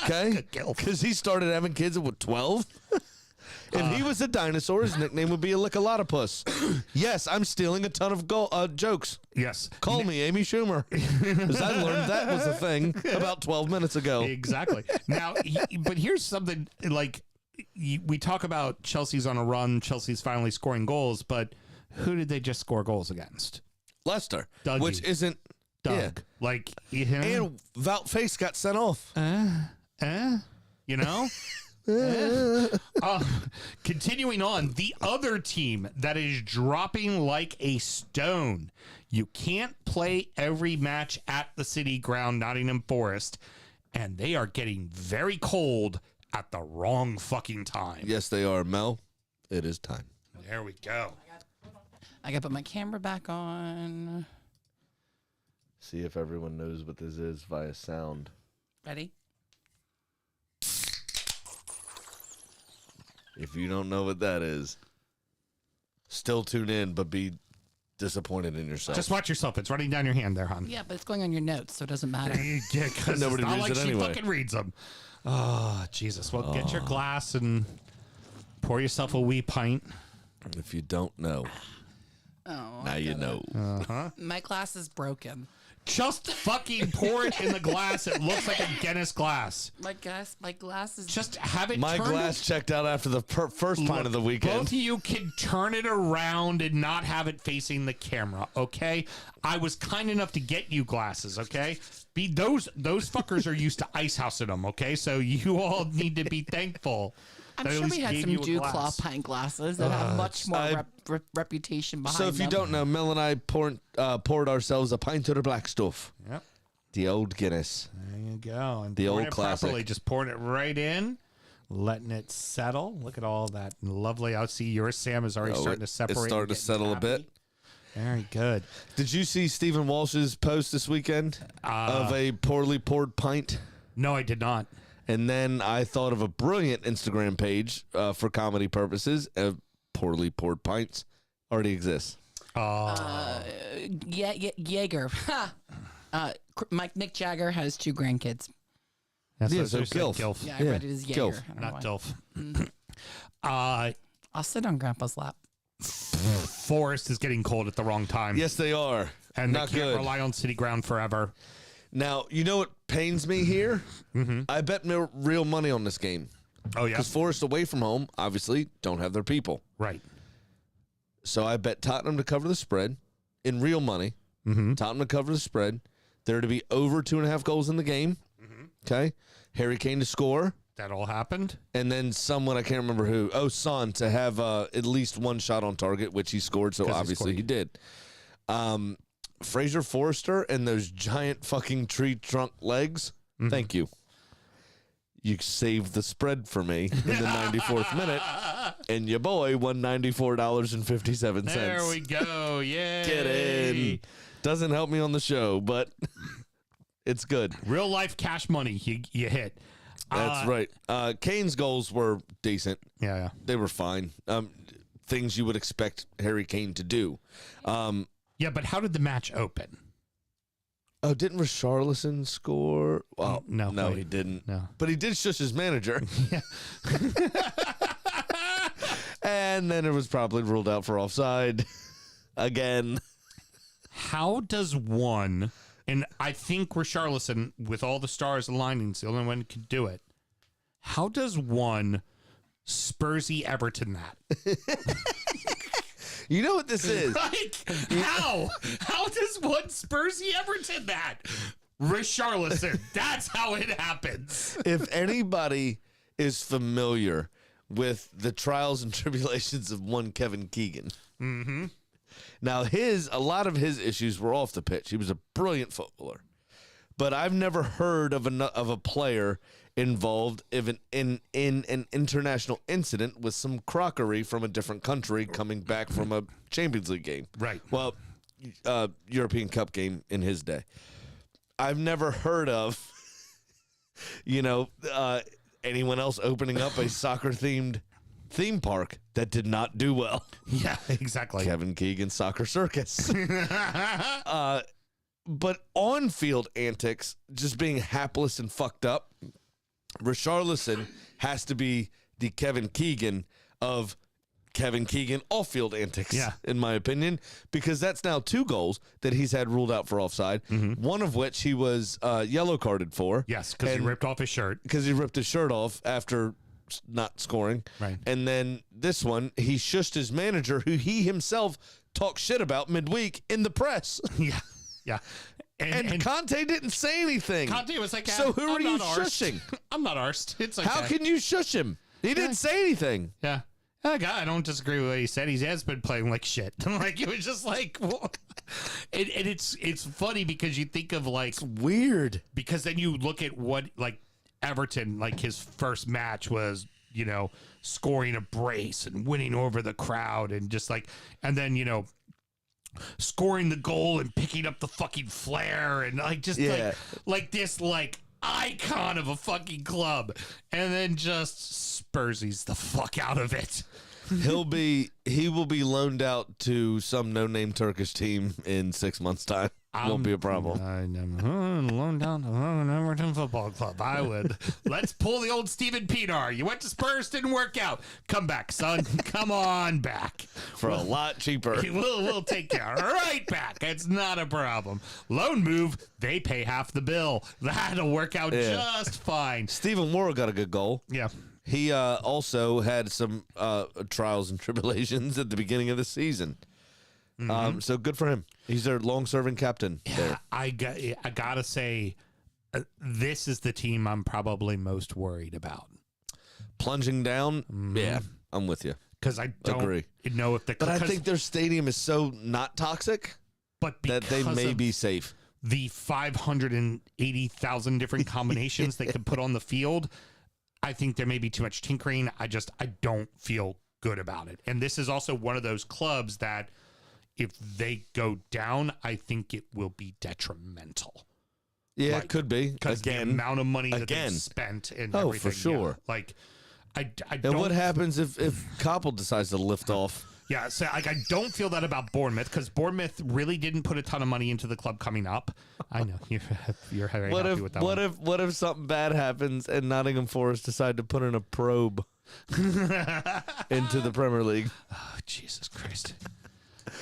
Okay? Because he started having kids at 12. If he was a dinosaur, his nickname would be a Lickalotopus. Yes, I'm stealing a ton of jokes. Yes. Call me Amy Schumer. Because I learned that was a thing about 12 minutes ago. Exactly. Now, but here's something like we talk about Chelsea's on a run. Chelsea's finally scoring goals, but who did they just score goals against? Leicester, Dougie. which isn't Doug. Yeah. Like, And Wout Face got sent off. you know? Continuing on, the other team that is dropping like a stone. You can't play every match at the City Ground, Nottingham Forest, and they are getting very cold at the wrong fucking time. Yes, they are. Mel, it is time. There we go. I gotta put my camera back on. See if everyone knows what this is via sound. Ready? If you don't know what that is, still tune in, but be disappointed in yourself. Just watch yourself. It's running down your hand there, hon. Yeah, but it's going on your notes, so it doesn't matter. Yeah, 'cause Nobody it's not reads like it she anyway. fucking reads them. Oh, Jesus. Well, get your glass and pour yourself a wee pint. If you don't know, Oh, now you know. my glass is broken. Just fucking pour it in the glass. It looks like a Guinness glass. My glass is Just have it My turned. glass checked out after the first pint of the Both weekend. of you can turn it around and not have it facing the camera, okay? I was kind enough to get you glasses, okay? Those fuckers are used to ice housing them, okay? So you all need to be thankful I'm That at sure least we had gave some you a Dew glass. Claw pint glasses that have much more I- reputation behind So if you them. don't know, Mel and I poured ourselves a pint of the black stuff. Yep. The old Guinness. There you go. And The pouring old it classic. properly, just pouring it right in, letting it settle. Look at all that lovely. I see yours, Sam, is already starting to separate. It's starting and to get settle a tappy. bit. Very good. Did you see Stephen Walsh's post this weekend of a poorly poured pint? No, I did not. And then I thought of a brilliant Instagram page for comedy purposes. Poorly poured pints already exists. Jaeger. Mick Jagger has 2 grandkids. That's Yeah, what so I said, Gilf. Gilf. Yeah, I Yeah, read it as Jaeger. Gilf, I don't know Not why. Dilf. I'll sit on Grandpa's lap. Forest is getting cold at the wrong time. Yes, they are. And Not they can't good. rely on city ground forever. Now, you know what pains me here? I bet real money on this game. Oh, yeah. Because Forest away from home, obviously, don't have their people. Right. So I bet Tottenham to cover the spread in real money. Tottenham to cover the spread. There to be over 2.5 goals in the game. Okay. Harry Kane to score. That all happened. And then someone, I can't remember who. Oh, Son to have at least one shot on target, which he scored. So 'Cause he obviously scored. he did. Fraser Forrester and those giant fucking tree trunk legs. Thank you. You saved the spread for me in the 94th minute. And your boy won $94.57. There we go. Yay. Get in. Doesn't help me on the show, but it's good. Real life cash money you hit. That's right. Kane's goals were decent. Yeah. They were fine. Things you would expect Harry Kane to do. Yeah, but how did the match open? Oh, didn't Richarlison score? Well, No, no, wait. he didn't. No. But he did shush his manager. And then it was probably ruled out for offside again. How does one, and I think Richarlison, with all the stars aligning, is the only one who can do it. How does one Spursy Everton that? You know what this is? Like, how? How does one Spursy Everton that? Richarlison. That's how it happens. If anybody is familiar with the trials and tribulations of one Kevin Keegan. Now, a lot of his issues were off the pitch. He was a brilliant footballer. But I've never heard of a player involved in an international incident with some crockery from a different country coming back from a Champions League game. Right. Well, European Cup game in his day. I've never heard of, anyone else opening up a soccer-themed theme park that did not do well. Yeah, exactly. Kevin Keegan Soccer Circus. But on-field antics, just being hapless and fucked up, Richarlison has to be the Kevin Keegan of Kevin Keegan off-field antics, in my opinion, because that's now 2 goals that he's had ruled out for offside, one of which he was yellow carded for. Yes, because he ripped off his shirt. Because he ripped his shirt off after not scoring. Right. And then this one, he shushed his manager, who he himself talked shit about midweek in the press. Yeah. Yeah. And Conte didn't say anything. Conte was like, so who I'm are you not arsed. shushing? I'm not arsed. It's okay. How can you shush him? He didn't say anything. Yeah. I don't disagree with what he said. He has been playing like shit. Like, it was just like, well, it's funny because you think of like, Weird. because then you look at what like Everton, like his first match was, scoring a brace and winning over the crowd and just like, and then, scoring the goal and picking up the fucking flare and like just like this like icon of a fucking club, and then just Spursies the fuck out of it. He will be loaned out to some no-name Turkish team in 6 months' time. Won't be a problem. I'm loaned down to an Everton Football Club. I would. Let's pull the old Steven Pienaar. You went to Spurs, didn't work out. Come back, son. Come on back. For a lot cheaper. We'll take care. Right back. It's not a problem. Loan move, they pay half the bill. That'll work out just fine. Stephen Worrell got a good goal. Yeah. He also had some trials and tribulations at the beginning of the season. So good for him. He's their long-serving captain. Yeah, I gotta say, this is the team I'm probably most worried about. plunging down, yeah, I'm with you. Because I don't Agree. know if the But I think their stadium is so not toxic but that they may of be safe. the 580,000 different combinations they could put on the field, I think there may be too much tinkering. I don't feel good about it. And this is also one of those clubs that if they go down, I think it will be detrimental. Yeah, it could be. Because the amount of money that they've spent and everything. for sure. Yeah, like, I don't. And what happens if Koppel decides to lift off? Yeah, so like I don't feel that about Bournemouth because Bournemouth really didn't put a ton of money into the club coming up. I know you're very happy with that. What if something bad happens and Nottingham Forest decide to put in a probe into the Premier League? Oh, Jesus Christ!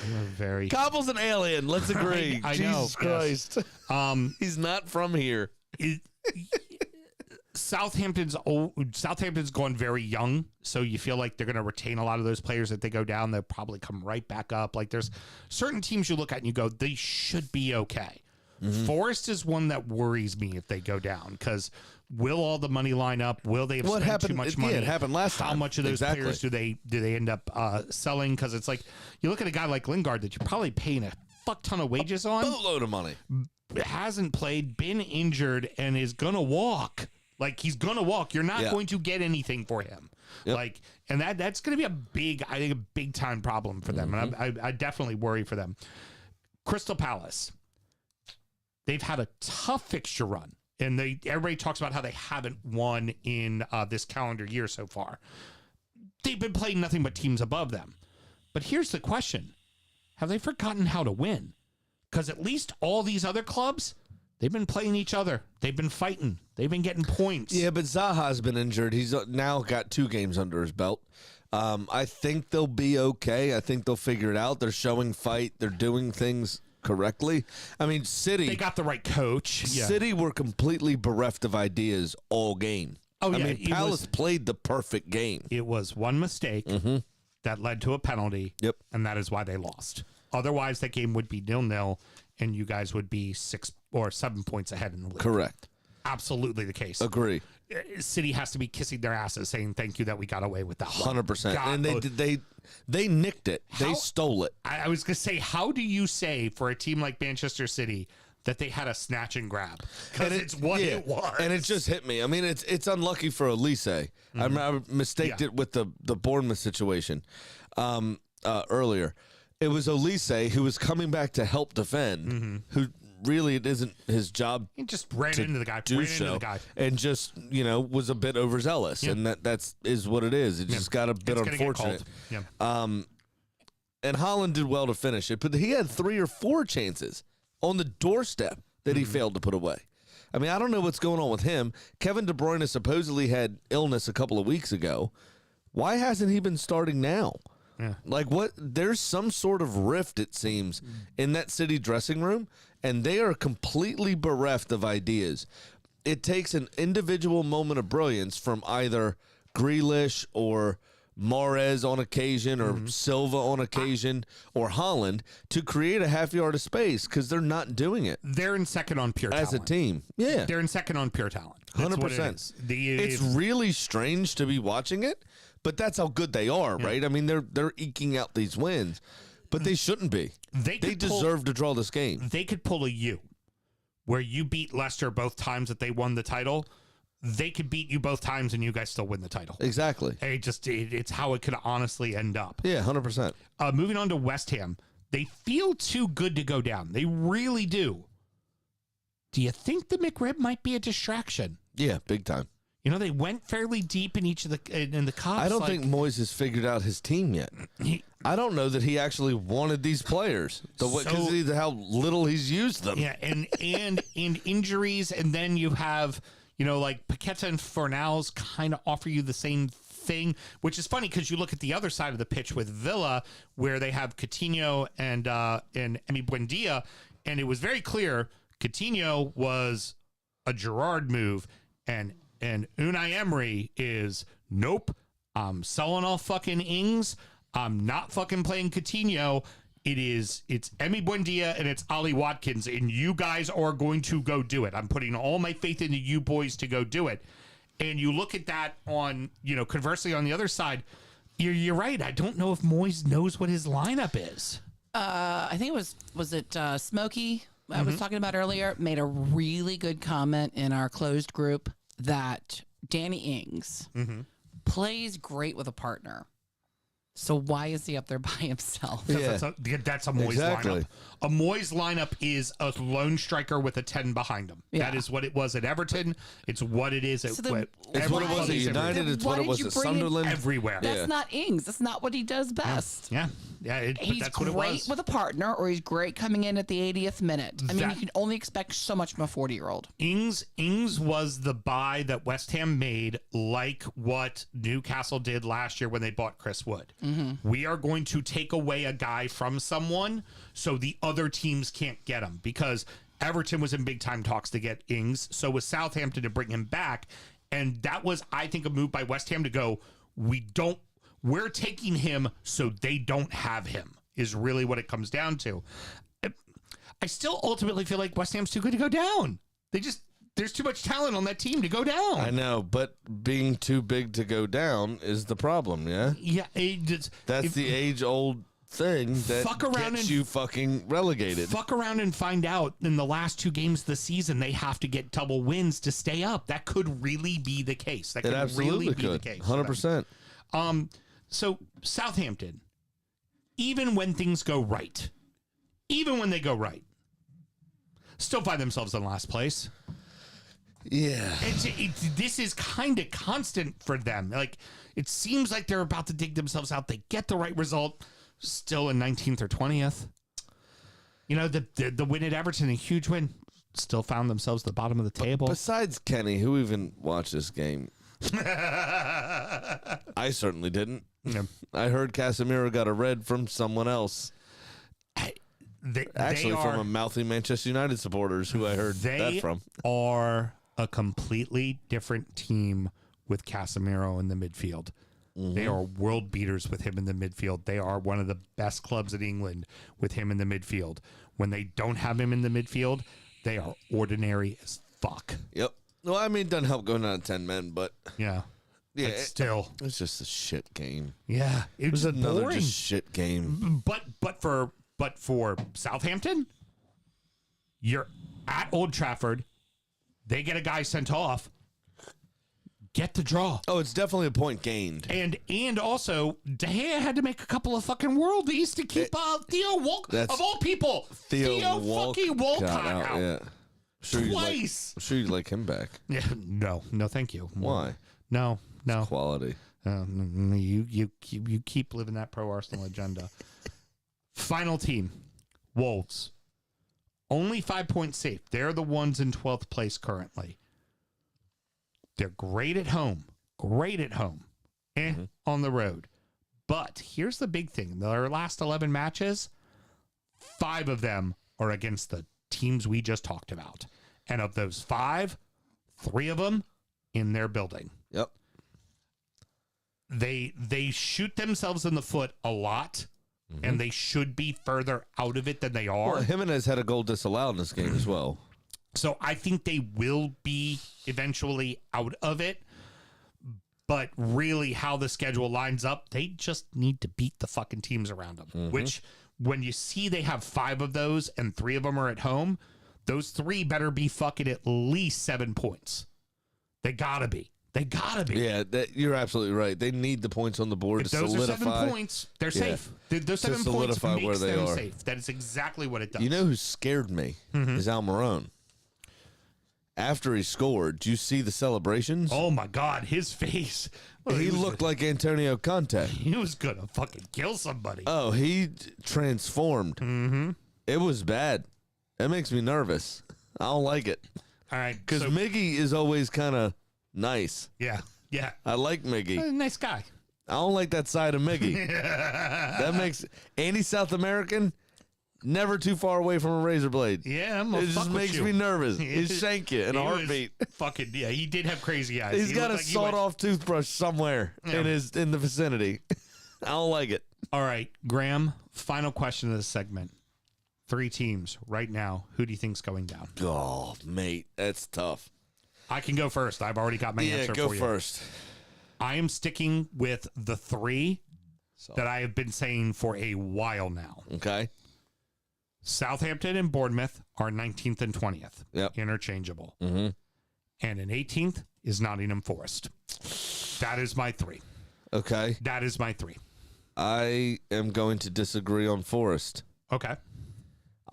You're very. Koppel's an alien. Let's agree. I know. Jesus Christ. Yes. He's not from here. Southampton's going very young, so you feel like they're going to retain a lot of those players. If they go down, they'll probably come right back up. Like there's certain teams you look at and you go, they should be okay. Forest is one that worries me if they go down because will all the money line up? Will they have spent too much money? Yeah, it happened last time. How much of those players do they end up selling? Because it's like you look at a guy like Lingard that you're probably paying a fuck ton of wages on. Boatload of money. Hasn't played, been injured, and is gonna walk. Like he's gonna walk. You're not going to get anything for him. Yep. Like, and that's gonna be a big time problem for them. And I definitely worry for them. Crystal Palace. They've had a tough fixture run, and everybody talks about how they haven't won in this calendar year so far. They've been playing nothing but teams above them. But here's the question: have they forgotten how to win? Because at least all these other clubs, they've been playing each other. They've been fighting. They've been getting points. Yeah, but Zaha's been injured. He's now got 2 games under his belt. I think they'll be okay. I think they'll figure it out. They're showing fight. They're doing things correctly. I mean, City. They got the right coach. City were completely bereft of ideas all game. Oh, yeah. I mean, Palace played the perfect game. It was one mistake that led to a penalty. Yep. And that is why they lost. Otherwise, that game would be 0-0, and you guys would be 6 or 7 points ahead in the league. Correct. Absolutely the case. Agree. City has to be kissing their asses saying thank you that we got away with that one. 100%. God, And they nicked it. They stole it. I was going to say, how do you say for a team like Manchester City that they had a snatch and grab? Because it's what it was. And it just hit me. I mean, it's unlucky for Elise. I mistaked it with the Bournemouth situation earlier. It was Elise who was coming back to help defend, who really it isn't his job. He just ran into the guy. And just was a bit overzealous, and that's what it is. It just got a bit unfortunate. Yeah. And Haaland did well to finish it, but he had 3 or 4 chances on the doorstep that he failed to put away. I mean, I don't know what's going on with him. Kevin De Bruyne supposedly had illness a couple of weeks ago. Why hasn't he been starting now? Yeah. Like what? There's some sort of rift, it seems, in that City dressing room, and they are completely bereft of ideas. It takes an individual moment of brilliance from either Grealish or Mahrez on occasion or Silva on occasion or Haaland to create a half yard of space because they're not doing it. They're in second on pure talent. As a team. Yeah. They're in second on pure talent. 100%. It's really strange to be watching it, but that's how good they are, right? I mean, they're eking out these wins, but they shouldn't be. They deserve to draw this game. They could pull a U where you beat Leicester both times that they won the title. They could beat you both times and you guys still win the title. Exactly. It's how it could honestly end up. Yeah, 100%. Moving on to West Ham. They feel too good to go down. They really do. Do you think the McRib might be a distraction? Yeah, big time. They went fairly deep in each of the cups. I don't think Moyes has figured out his team yet. I don't know that he actually wanted these players because of how little he's used them. Yeah, and injuries, and then you have like Paqueta and Fornals kind of offer you the same thing, which is funny because you look at the other side of the pitch with Villa, where they have Coutinho and Emi Buendia, and it was very clear Coutinho was a Gerrard move, and Unai Emery is, nope, I'm selling all fucking Ings. I'm not fucking playing Coutinho. It's Emi Buendia and it's Ollie Watkins, and you guys are going to go do it. I'm putting all my faith into you boys to go do it. And you look at that on, conversely on the other side, you're right. I don't know if Moyes knows what his lineup is. I think it was it Smokey I was talking about earlier made a really good comment in our closed group that Danny Ings plays great with a partner. So why is he up there by himself? That's a Moyes lineup. A Moyes lineup is a lone striker with a 10 behind him. Yeah. That is what it was at Everton. It's what it is at So then It's what it was at United. It's what it was at Sunderland. everywhere. That's not Ings. That's not what he does best. Yeah. But He's that's what it great was. with a partner, or he's great coming in at the 80th minute. I mean, you can only expect so much from a 40-year-old. Ings was the buy that West Ham made, like what Newcastle did last year when they bought Chris Wood. We are going to take away a guy from someone so the other teams can't get him, because Everton was in big time talks to get Ings. So was Southampton to bring him back. And that was, I think, a move by West Ham to go, we're taking him so they don't have him, is really what it comes down to. I still ultimately feel like West Ham's too good to go down. There's too much talent on that team to go down. I know, but being too big to go down is the problem, yeah? Yeah. That's the age-old thing that Fuck around gets and- you fucking relegated. Fuck around and find out in the last 2 games of the season they have to get double wins to stay up. That could really be the case. That It could absolutely really be the could. case. 100%. So Southampton, even when things go right, even when they go right, still find themselves in last place. Yeah. This is kind of constant for them. Like, it seems like they're about to dig themselves out. They get the right result, still in 19th or 20th. The win at Everton, a huge win, still found themselves at the bottom of the table. Besides Kenny, who even watched this game? I certainly didn't. Yeah. I heard Casemiro got a red from someone else. Actually, from a mouthy Manchester United supporters who I heard that from. They are a completely different team with Casemiro in the midfield. They are world beaters with him in the midfield. They are one of the best clubs in England with him in the midfield. When they don't have him in the midfield, they are ordinary as fuck. Yep. Well, I mean, it doesn't help going down to 10 men, but Yeah. yeah, But still. it's just a shit game. Yeah. It was another boring. just shit game. But for Southampton, you're at Old Trafford. They get a guy sent off. Get the draw. Oh, it's definitely a point gained. And also, De Gea had to make a couple of fucking worldies to keep Theo Walcott, of all people, Theo fucking Walcott out. Yeah. Twice. I'm sure you like him back. Yeah, no, thank you. Why? No. Quality. You keep living that pro Arsenal agenda. Final team, Wolves. Only 5 points safe. They're the ones in 12th place currently. They're great at home. On the road. But here's the big thing. Their last 11 matches, 5 of them are against the teams we just talked about. And of those 5, 3 of them in their building. Yep. They shoot themselves in the foot a lot, and they should be further out of it than they are. Well, Jimenez had a goal disallowed in this game as well. So I think they will be eventually out of it. But really how the schedule lines up, they just need to beat the fucking teams around them. Which, when you see they have 5 of those and 3 of them are at home, those 3 better be fucking at least 7 points. They gotta be. Yeah, you're absolutely right. They need the points on the board If to those solidify. are 7 points, they're safe. Those 7 points solidify makes where they them are. safe. That is exactly what it does. You know who scared me is Almiron. After he scored, do you see the celebrations? Oh my God, his face. He looked like Antonio Conte. He was gonna fucking kill somebody. Oh, he transformed. It was bad. That makes me nervous. I don't like it. All right, Because so, Miggy is always kind of nice. yeah. I like Miggy. Nice guy. I don't like that side of Miggy. That makes Andy South American never too far away from a razor blade. Yeah, I'm It just makes me nervous. He'd shank you in a heartbeat. Fucking yeah, he did have crazy eyes. He's He got a looked like he went- sawed-off toothbrush somewhere in the vicinity. I don't like it. All right, Graham. Final question of this segment. 3 teams right now. Who do you think's going down? Oh, mate, that's tough. I can go first. I've already got my answer go for you. first. I am sticking with the three that I have been saying for a while now. Okay. Southampton and Bournemouth are 19th and 20th. Yep. Interchangeable. Mm-hmm. And in 18th is Nottingham Forest. That is my three. Okay. That is my three. I am going to disagree on Forest. Okay.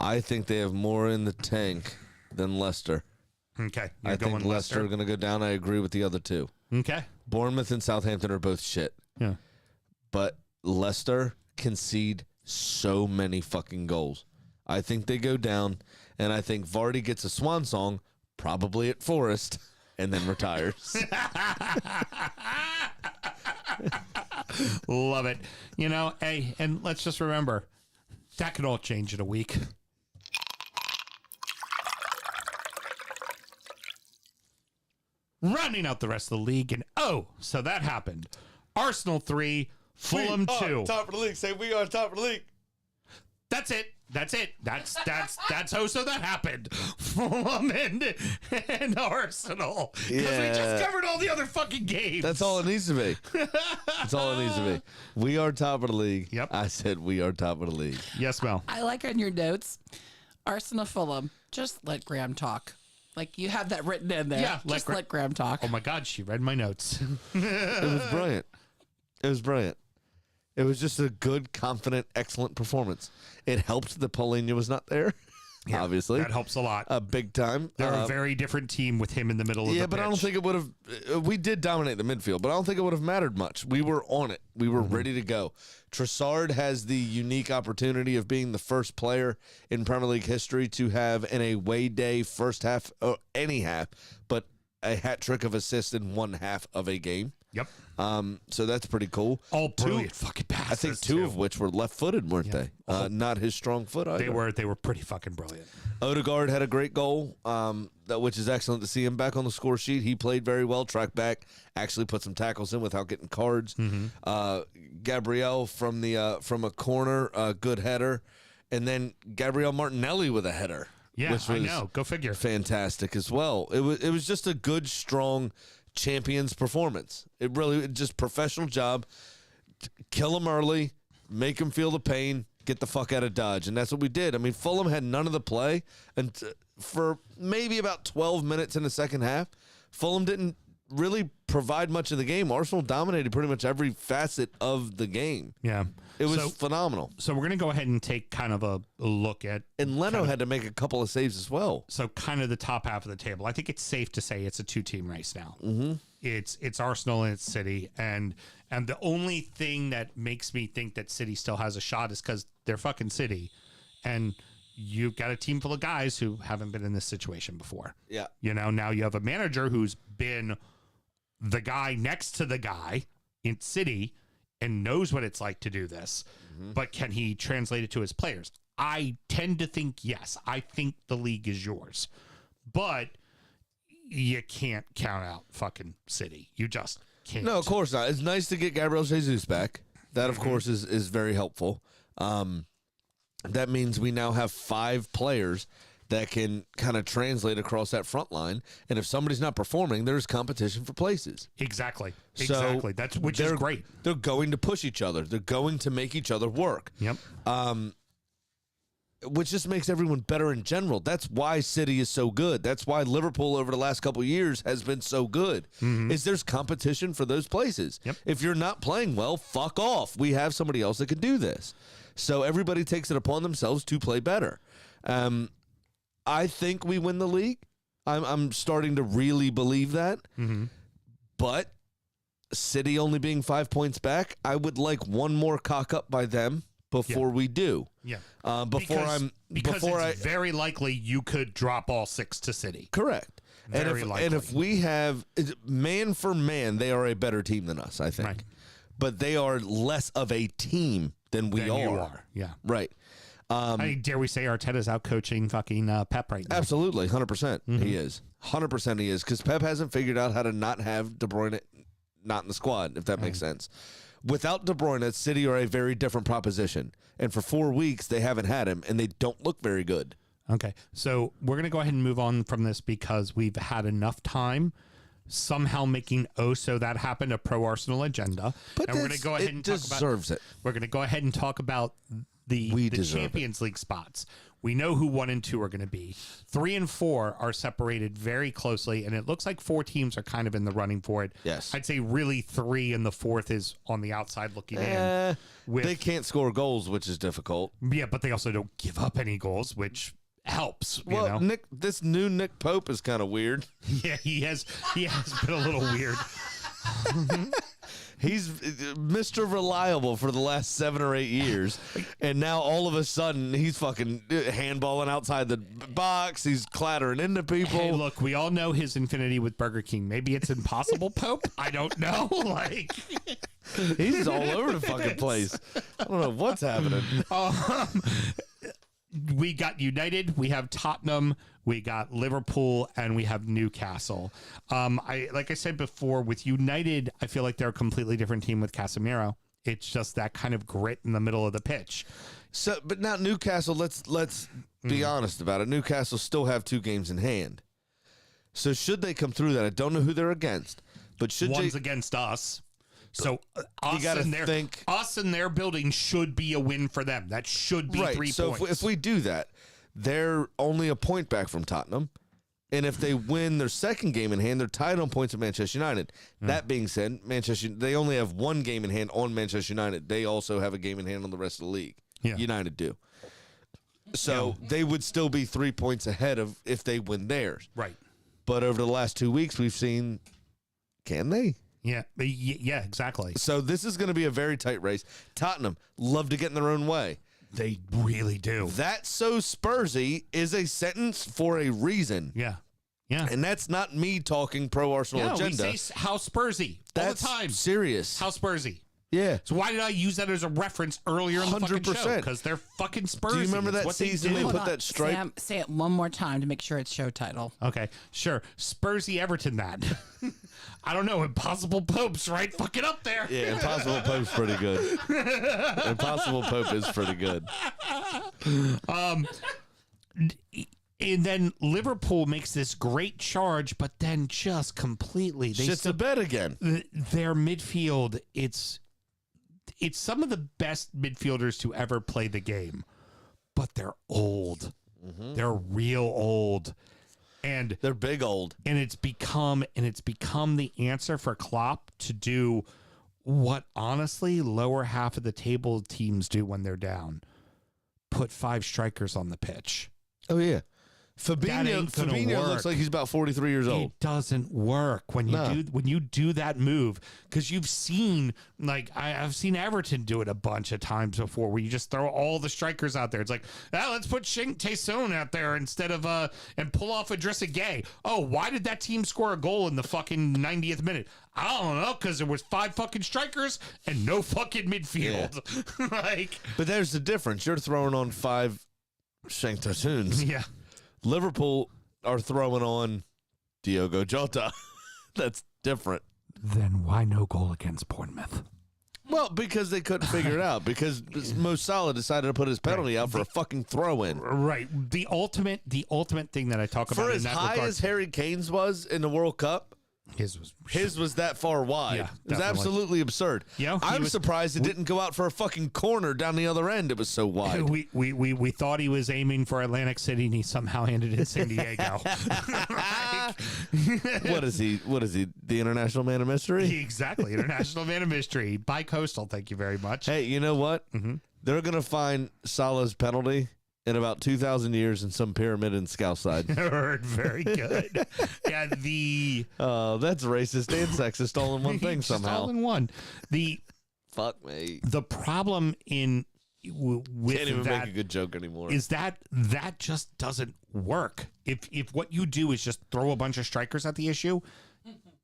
I think they have more in the tank than Leicester. Okay. I think Leicester are going to go down. I agree with the other two. Okay. Bournemouth and Southampton are both shit. Yeah. But Leicester concede so many fucking goals. I think they go down, and I think Vardy gets a swan song, probably at Forest, and then retires. Love it. You know, hey, and let's just remember, that could all change in a week. Rounding out the rest of the league, and so that happened. Arsenal 3, Fulham 2. Top of the league. Say we are top of the league. That's it. That's how so that happened. Fulham and Arsenal. Because we just covered all the other fucking games. That's all it needs to be. That's all it needs to be. We are top of the league. Yep. I said we are top of the league. Yes, Mel. I like on your notes, Arsenal Fulham. Just let Graham talk. Like you have that written in there. Yeah, just let Graham talk. Oh my God, she read my notes. It was brilliant. It was brilliant. It was just a good, confident, excellent performance. It helped that Paulinho was not there, obviously. That helps a lot. Big time. They're a very different team with him in the middle of the pitch. Yeah, but I don't think it would have. We did dominate the midfield, but I don't think it would have mattered much. We were on it. We were ready to go. Trossard has the unique opportunity of being the first player in Premier League history to have an away day first half, or any half, but a hat trick of assists in one half of a game. Yep. So that's pretty cool. All brilliant fucking passes. I think two of which were left-footed, weren't they? Not his strong foot either. They were pretty fucking brilliant. Odegaard had a great goal, which is excellent to see him back on the score sheet. He played very well, tracked back, actually put some tackles in without getting cards. Gabriel from a corner, good header, and then Gabriel Martinelli with a header. Yeah, which was I know. Go figure. Fantastic as well. It was just a good, strong Champions performance. Just professional job. Kill him early, make him feel the pain, get the fuck out of Dodge. And that's what we did. I mean, Fulham had none of the play. And for maybe about 12 minutes in the second half, Fulham didn't really provide much of the game. Arsenal dominated pretty much every facet of the game. Yeah. It was phenomenal. So we're going to go ahead and take kind of a look at... And Leno had to make a couple of saves as well. So kind of the top half of the table. I think it's safe to say it's a two-team race now. Mm-hmm. It's Arsenal and it's City. And the only thing that makes me think that City still has a shot is because they're fucking City. And you've got a team full of guys who haven't been in this situation before. Yeah. You know, now you have a manager who's been the guy next to the guy in City and knows what it's like to do this, but can he translate it to his players? I tend to think yes. I think the league is yours, but you can't count out fucking City. You just can't. No, of course not. It's nice to get Gabriel Jesus back. That, of course, is very helpful. That means we now have 5 players that can kind of translate across that front line. And if somebody's not performing, there's competition for places. Exactly. So Which is great. They're going to push each other. They're going to make each other work. Yep. Which just makes everyone better in general. That's why City is so good. That's why Liverpool over the last couple of years has been so good. Is there's competition for those places. Yep. If you're not playing well, fuck off. We have somebody else that can do this. So everybody takes it upon themselves to play better. I think we win the league. I'm starting to really believe that. But City only being 5 points back, I would like one more cock up by them before we do. Yeah. Because it's very likely you could drop all 6 to City. Correct. Very likely. And if we have man for man, they are a better team than us, I think. Right. But they are less of a team than we Then are. you are. Yeah. Right. I mean, dare we say Arteta's out coaching fucking Pep right now? Absolutely, 100%. He is 100%. He is because Pep hasn't figured out how to not have De Bruyne not in the squad, if that makes sense. Without De Bruyne, City are a very different proposition, and for 4 weeks they haven't had him, and they don't look very good. Okay, so we're going to go ahead and move on from this because we've had enough time somehow making so that happened a pro Arsenal agenda. But and we're going to go ahead and talk about it. We're going to go ahead and talk about the Champions League spots. We know who 1 and 2 are going to be. 3 and 4 are separated very closely, and it looks like 4 teams are kind of in the running for it. Yes. I'd say really 3, and the 4th is on the outside looking in. They can't score goals, which is difficult. Yeah, but they also don't give up any goals, which helps. Well, you know? this new Nick Pope is kind of weird. Yeah, he has been a little weird. He's Mr. Reliable for the last 7 or 8 years, and now all of a sudden he's fucking handballing outside the box. He's clattering into people. Hey, look, we all know his infinity with Burger King. Maybe it's Impossible Pope. I don't know. Like, he's all over the fucking place. I don't know what's happening. We got United, we have Tottenham, we got Liverpool, and we have Newcastle. Like I said before, with United, I feel like they're a completely different team with Casemiro. It's just that kind of grit in the middle of the pitch. So, but now Newcastle, let's be honest about it. Newcastle still have 2 games in hand. So should they come through that, I don't know who they're against, but should One's against us. So think us and their building should be a win for them. That should be 3 points. So if we do that, they're only a point back from Tottenham. And if they win their second game in hand, they're tied on points with Manchester United. That being said, they only have 1 game in hand on Manchester United. They also have a game in hand on the rest of the league. Yeah. United do. So they would still be 3 points ahead of if they win theirs. Right. But over the last 2 weeks, we've seen, can they? Yeah, exactly. So this is going to be a very tight race. Tottenham love to get in their own way. They really do. That's so Spursy is a sentence for a reason. Yeah. Yeah. And that's not me talking pro Arsenal agenda. We say how Spursy all the time. Serious. How Spursy. Yeah. So why did I use that as a reference earlier in the fucking show? Because they're fucking Spursy. Do you remember It's that what season they do. put that stripe? Sam, say it one more time to make sure it's show title. Okay, sure. Spursy Everton that. I don't know. Impossible Pope's right fucking up there. Yeah, Impossible Pope's pretty good. Impossible Pope is pretty good. And then Liverpool makes this great charge, but then just completely Shit's the bed again. Their midfield, it's some of the best midfielders to ever play the game, but they're old. Mm-hmm. They're real old. And they're big old. And it's become the answer for Klopp to do what honestly lower half of the table teams do when they're down. Put 5 strikers on the pitch. Oh yeah. Fabinho looks like he's about 43 years old. It doesn't work when you do that move, because you've seen, like, I've seen Everton do it a bunch of times before, where you just throw all the strikers out there. It's like, let's put Shink Tae-Son out there instead of and pull off Idrissa Gueye. Oh, why did that team score a goal in the fucking 90th minute? I don't know, because there was 5 fucking strikers and no fucking midfield. Yeah. But there's the difference. You're throwing on 5 Shink Tae-Sons. Yeah. Liverpool are throwing on Diogo Jota. That's different. Then why no goal against Bournemouth? Well, because they couldn't figure it out. Because Mo Salah decided to put his penalty out for a fucking throw-in. Right. The ultimate thing that I talk about for in as that high regard, as Harry Kane's was in the World Cup. His was that far wide. Yeah, it was absolutely absurd. Yeah, I'm surprised it didn't go out for a fucking corner down the other end. It was so wide. We thought he was aiming for Atlantic City, and he somehow ended in San Diego. What is he? The International Man of Mystery? Exactly, International Man of Mystery. Bi-coastal. Thank you very much. Hey, you know what? Mm-hmm. They're gonna find Salah's penalty in about 2,000 years in some pyramid in Scoutside. Very good. Yeah, that's racist and sexist all in one thing somehow. All in one. Fuck me. The problem with can't even that make a good joke anymore. Is that just doesn't work. If what you do is just throw a bunch of strikers at the issue,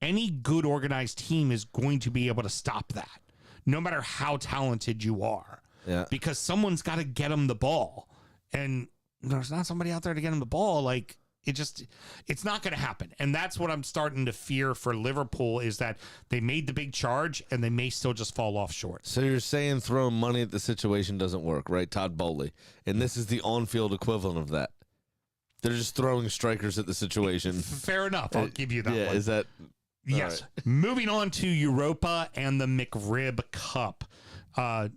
any good organized team is going to be able to stop that, no matter how talented you are. Yeah. Because someone's got to get them the ball. And there's not somebody out there to get him the ball. Like, it's not going to happen. And that's what I'm starting to fear for Liverpool, is that they made the big charge and they may still just fall off short. So you're saying throwing money at the situation doesn't work, right? Todd Bowley. And this is the on-field equivalent of that. They're just throwing strikers at the situation. Fair enough. I'll give you that Yeah, one. is that... Yes. Right. Moving on to Europa and the McRib Cup.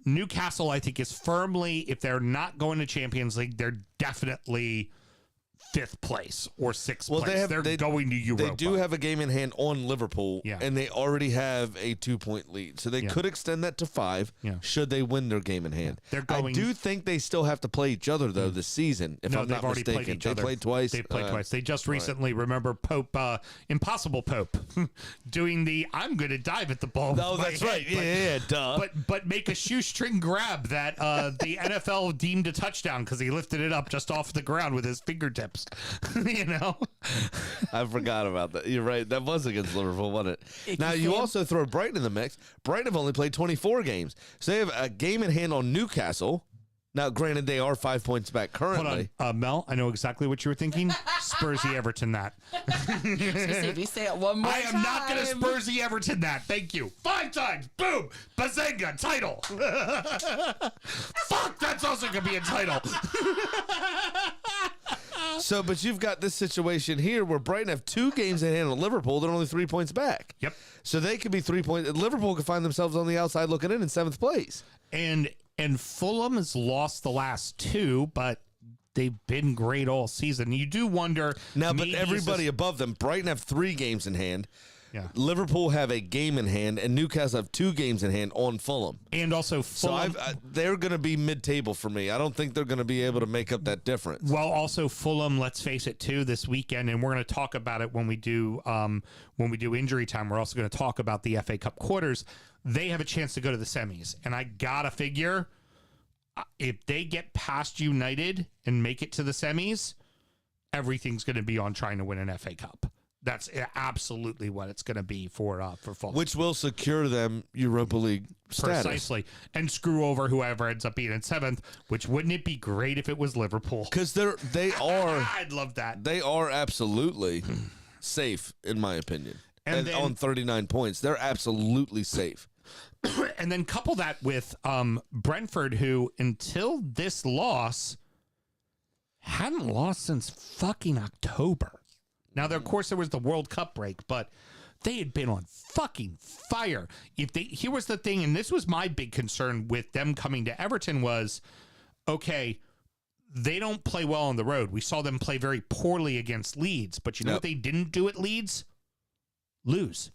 Newcastle, I think, is firmly, if they're not going to Champions League, they're definitely 5th place or 6th place. They're going to Europa. They do have a game in hand on Liverpool, Yeah. and they already have a 2-point lead. So they could extend that to 5 should they win their game in hand. They're going, I do think they still have to play each other, though, this season, if I'm they've not already mistaken. played each They other. played twice. They played twice. They just recently, remember Pope, Impossible Pope, doing the, I'm going to dive at the ball. No, with my that's head, right. but- Yeah, duh. But make a shoestring grab that the NFL deemed a touchdown because he lifted it up just off the ground with his fingertips. You know, I forgot about that. You're right. That was against Liverpool, wasn't it? Now, you also throw Brighton in the mix. Brighton have only played 24 games. So they have a game in hand on Newcastle. Now, granted, they are 5 points back currently. hold on, Mel. I know exactly what you were thinking. Spursy Everton that. If you say it one more I am time. not going to Spursy Everton that. Thank you. 5 times. Boom. Bazenga. Title. Fuck. That's also going to be a title. So, but you've got this situation here where Brighton have 2 games in hand on Liverpool. They're only 3 points back. Yep. So they could be 3 points. Liverpool could find themselves on the outside looking in 7th place. And Fulham has lost the last 2, but they've been great all season. You do wonder. Now, but maybe everybody it's above them, Brighton have 3 games in hand. Yeah. Liverpool have a game in hand, and Newcastle have 2 games in hand on Fulham. and also So Fulham. they're going to be mid-table for me. I don't think they're going to be able to make up that difference. Well, also Fulham. Let's face it, too. This weekend, and we're going to talk about it when we do injury time. We're also going to talk about the FA Cup quarters. They have a chance to go to the semis, and I gotta figure if they get past United and make it to the semis, everything's going to be on trying to win an FA Cup. That's absolutely what it's going to be for Fulham. Which will secure them Europa League status. Precisely. And screw over whoever ends up being in 7th, which wouldn't it be great if it was Liverpool? Because they are I'd love that. they are absolutely safe, in my opinion. And And then- on 39 points, they're absolutely safe. And then couple that with Brentford, who until this loss hadn't lost since fucking October. Now, of course, there was the World Cup break, but they had been on fucking fire. Here was the thing, and this was my big concern with them coming to Everton was, okay, they don't play well on the road. We saw them play very poorly against Leeds, but you know Yep. what they didn't do at Leeds? Lose.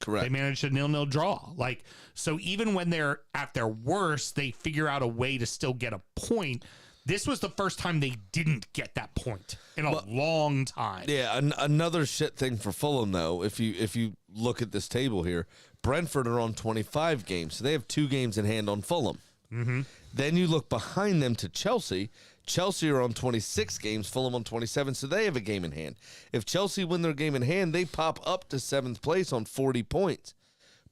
Correct. They managed a 0-0 draw. So even when they're at their worst, they figure out a way to still get a point. This was the first time they didn't get that point in a long time. Yeah, another shit thing for Fulham, though, if you look at this table here, Brentford are on 25 games, so they have 2 games in hand on Fulham. Mm-hmm. Then you look behind them to Chelsea. Chelsea are on 26 games, Fulham on 27, so they have a game in hand. If Chelsea win their game in hand, they pop up to 7th place on 40 points.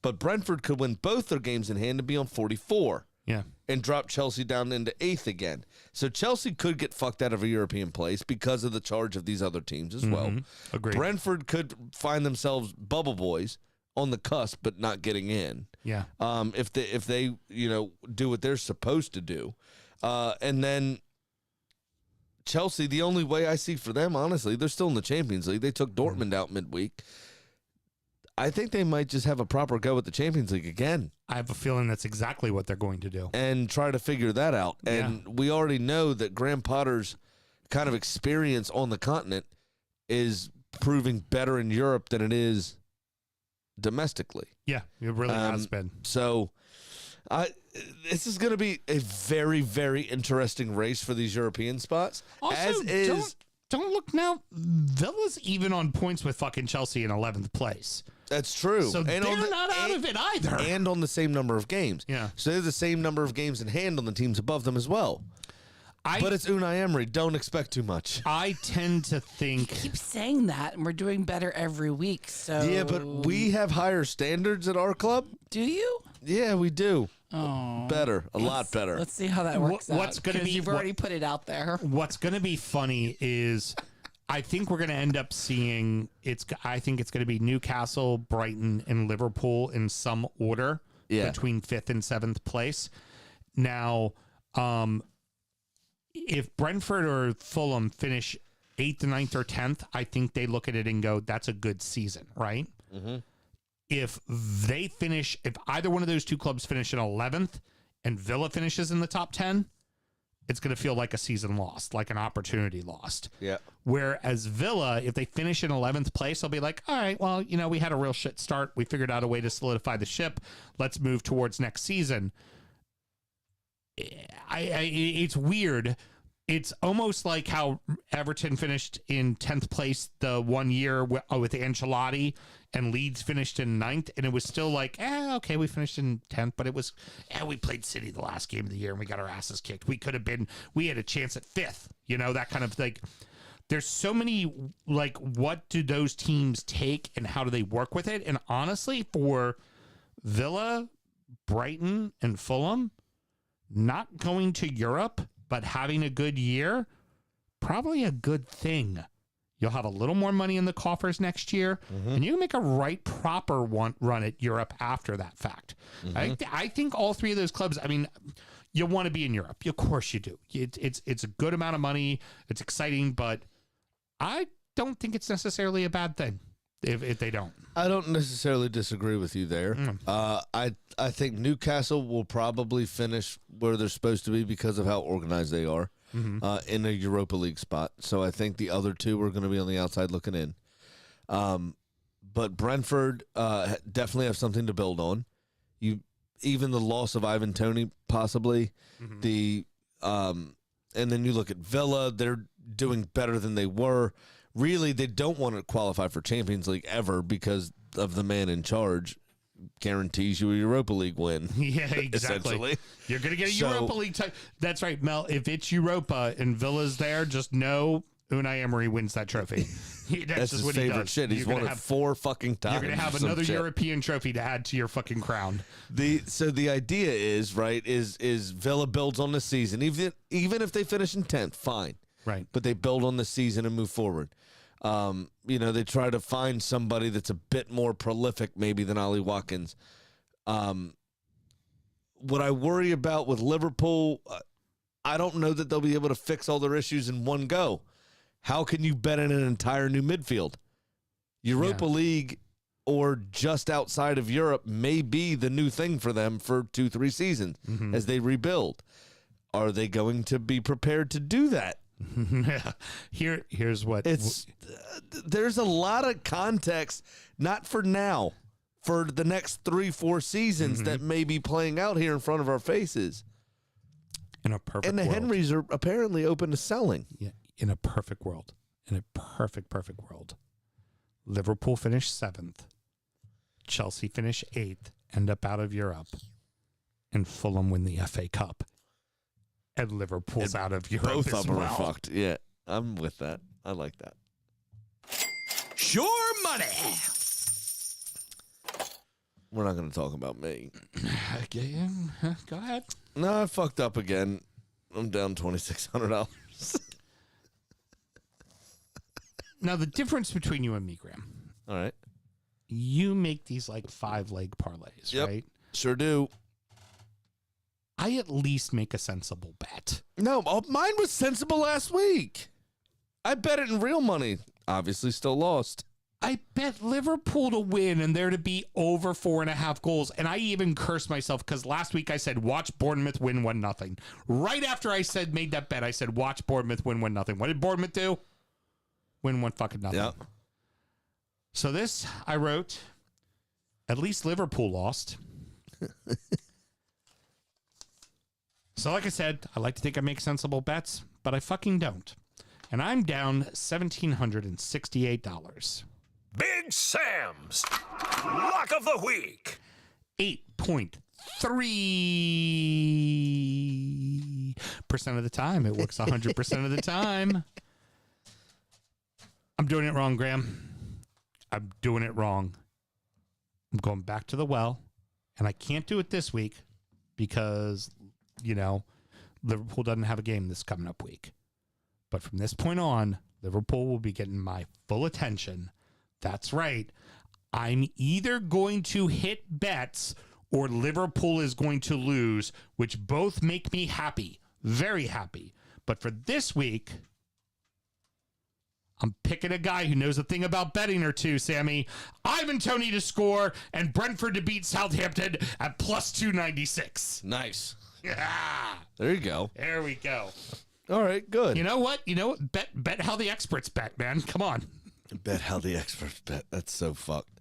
But Brentford could win both their games in hand and be on 44. Yeah. And drop Chelsea down into 8th again. So Chelsea could get fucked out of a European place because of the charge of these other teams as well. Agreed. Brentford could find themselves bubble boys on the cusp, but not getting in. Yeah. If they do what they're supposed to do, and then Chelsea, the only way I see for them, honestly, they're still in the Champions League. They took Dortmund out midweek. I think they might just have a proper go at the Champions League again I have a feeling that's exactly what they're going to do. and try to figure that out. And we already know that Graham Potter's kind of experience on the continent is proving better in Europe than it is domestically. Yeah, it really has been. So this is going to be a very, very interesting race for these European spots. Also, as is, don't look now. Villa's even on points with fucking Chelsea in 11th place. that's true. So they're on not out of it either. And on the same number of games. Yeah. So they have the same number of games in hand on the teams above them as well. But it's Unai Emery. Don't expect too much. I tend to think Keep saying that, and we're doing better every week. So Yeah, but we have higher standards at our club. do you? Yeah, we do. Oh, Better. A lot better. Let's see how that works what's out. gonna 'cause be- You've already put it out there. what's going to be funny is I think we're going to end up seeing I think it's going to be Newcastle, Brighton, and Liverpool in some order between 5th and 7th place. Now, if Brentford or Fulham finish 8th, 9th, or 10th, I think they look at it and go, that's a good season, right? Mm-hmm. If either one of those two clubs finish in 11th and Villa finishes in the top 10, it's going to feel like a season lost, like an opportunity lost. Yeah. Whereas Villa, if they finish in 11th place, they'll be like, all right, well, we had a real shit start. We figured out a way to solidify the ship. Let's move towards next season. It's weird. It's almost like how Everton finished in 10th place the 1 year with Ancelotti, and Leeds finished in 9th, and it was still like, okay, we finished in 10th, but it was, we played City the last game of the year, and we got our asses kicked. We had a chance at 5th, that kind of like, there's so many, like, what do those teams take, and how do they work with it? And honestly, for Villa, Brighton, and Fulham, not going to Europe, but having a good year, probably a good thing. You'll have a little more money in the coffers next year, and you can make a proper run at Europe after that fact. I think all three of those clubs, you want to be in Europe. Of course you do. It's a good amount of money. It's exciting, but I don't think it's necessarily a bad thing if they don't. I don't necessarily disagree with you there. I think Newcastle will probably finish where they're supposed to be because of how organized they are in a Europa League spot. So I think the other two are going to be on the outside looking in. But Brentford definitely have something to build on. Even the loss of Ivan Toney, possibly. And then you look at Villa, they're doing better than they were. Really, they don't want to qualify for Champions League ever because of the man in charge guarantees you a Europa League win. Yeah, exactly. You're going to get a Europa League type. That's right, Mel. If it's Europa and Villa's there, just know Unai Emery wins that trophy. That's his favorite shit. He's won it 4 fucking times. You're going to have another European trophy to add to your fucking crown. So the idea is, right, is Villa builds on the season. Even if they finish in 10th, fine. Right. But they build on the season and move forward. They try to find somebody that's a bit more prolific maybe than Ollie Watkins. What I worry about with Liverpool, I don't know that they'll be able to fix all their issues in one go. How can you bet on an entire new midfield? Europa League or just outside of Europe may be the new thing for them for 2-3 seasons as they rebuild. Are they going to be prepared to do that? Here's what it's. There's a lot of context, not for now, for the next 3-4 seasons that may be playing out here in front of our faces. In a perfect and the world. Henrys are apparently open to selling. Yeah, in a perfect world. In a perfect world. Liverpool finish 7th. Chelsea finish 8th, end up out of Europe. And Fulham win the FA Cup. And Liverpool's out of Europe Both as of them well. are fucked. Yeah, I'm with that. I like that. Sure money. We're not going to talk about me. Go ahead. No, I fucked up again. I'm down $2,600. Now, the difference between you and me, Graham. All right. You make these like 5-leg parlays, right? Sure do. I at least make a sensible bet. No, mine was sensible last week. I bet it in real money. Obviously still lost. I bet Liverpool to win and there to be over 4.5 goals. And I even cursed myself because last week I said, watch Bournemouth win 1-0. Right after I made that bet, I said, watch Bournemouth win 1-0. What did Bournemouth do? Win 1-0. Yeah. So this, I wrote, at least Liverpool lost. So like I said, I like to think I make sensible bets, but I fucking don't. And I'm down $1,768. Big Sam's Lock of the Week. 8.3% of the time. It works 100% of the time. I'm doing it wrong, Graham. I'm doing it wrong. I'm going back to the well, and I can't do it this week because, Liverpool doesn't have a game this coming up week. But from this point on, Liverpool will be getting my full attention. That's right. I'm either going to hit bets or Liverpool is going to lose, which both make me happy, very happy. But for this week, I'm picking a guy who knows a thing about betting or two, Sammy. Ivan Toney to score and Brentford to beat Southampton at plus 296. Nice. Yeah. There you go. There we go. All right, good. You know what? Bet how the experts bet, man. Come on. Bet how the experts bet. That's so fucked.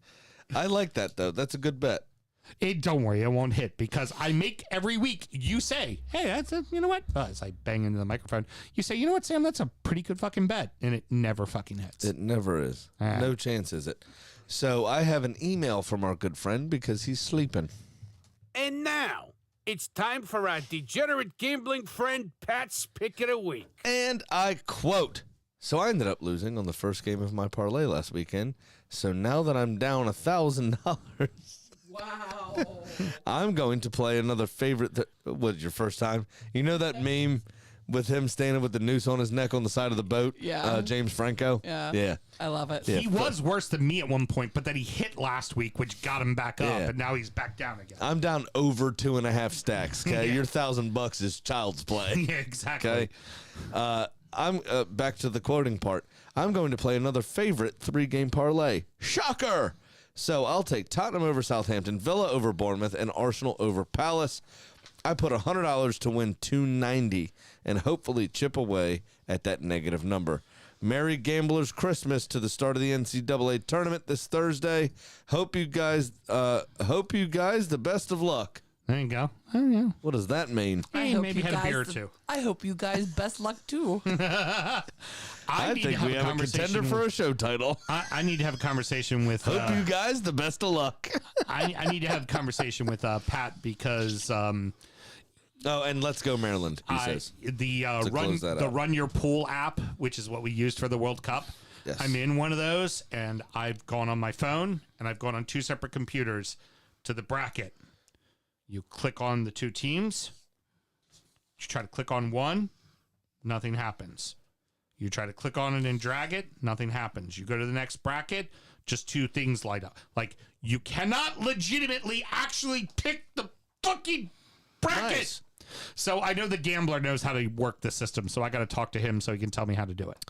I like that, though. That's a good bet. Don't worry, it won't hit because I make every week. You say, "Hey, that's a, you know what?" As I bang into the microphone, you say, "You know what, Sam? That's a pretty good fucking bet," and it never fucking hits. It never is. No chance is it. So I have an email from our good friend because he's sleeping. And now, it's time for our degenerate gambling friend Pat's Pick of the Week. And I quote, so I ended up losing on the first game of my parlay last weekend. So now that I'm down $1,000, Wow. I'm going to play another favorite. What, your first time? You know that meme with him standing with the noose on his neck on the side of the boat? Yeah. James Franco? Yeah. Yeah. I love it. Yeah. He was worse than me at one point, but then he hit last week, which got him back up, Yeah. and now he's back down again. I'm down over 2.5 stacks. Okay. Yeah. Your $1,000 is child's play. Yeah, exactly. Okay. I'm back to the quoting part. I'm going to play another favorite 3-game parlay. Shocker! So I'll take Tottenham over Southampton, Villa over Bournemouth, and Arsenal over Palace. I put $100 to win $290 and hopefully chip away at that negative number. Merry Gamblers Christmas to the start of the NCAA tournament this Thursday. Hope you guys the best of luck. There you go. Oh, yeah. What does that mean? Maybe had a beer or two. I hope you guys best luck too. I need think to we have a contender for a show title. I need to have a conversation with. Hope you guys the best of luck. I need to have a conversation with Pat because Oh, and let's go Maryland, he says. the close that out. Run Your Pool app, which is what we used for the World Cup. Yes. I'm in one of those, and I've gone on my phone, and I've gone on 2 separate computers to the bracket. You click on the 2 teams. You try to click on one, nothing happens. You try to click on it and drag it, nothing happens. You go to the next bracket, just 2 things light up. Like, you cannot legitimately actually pick the fucking bracket. Nice. So I know the gambler knows how to work the system, so I got to talk to him so he can tell me how to do it.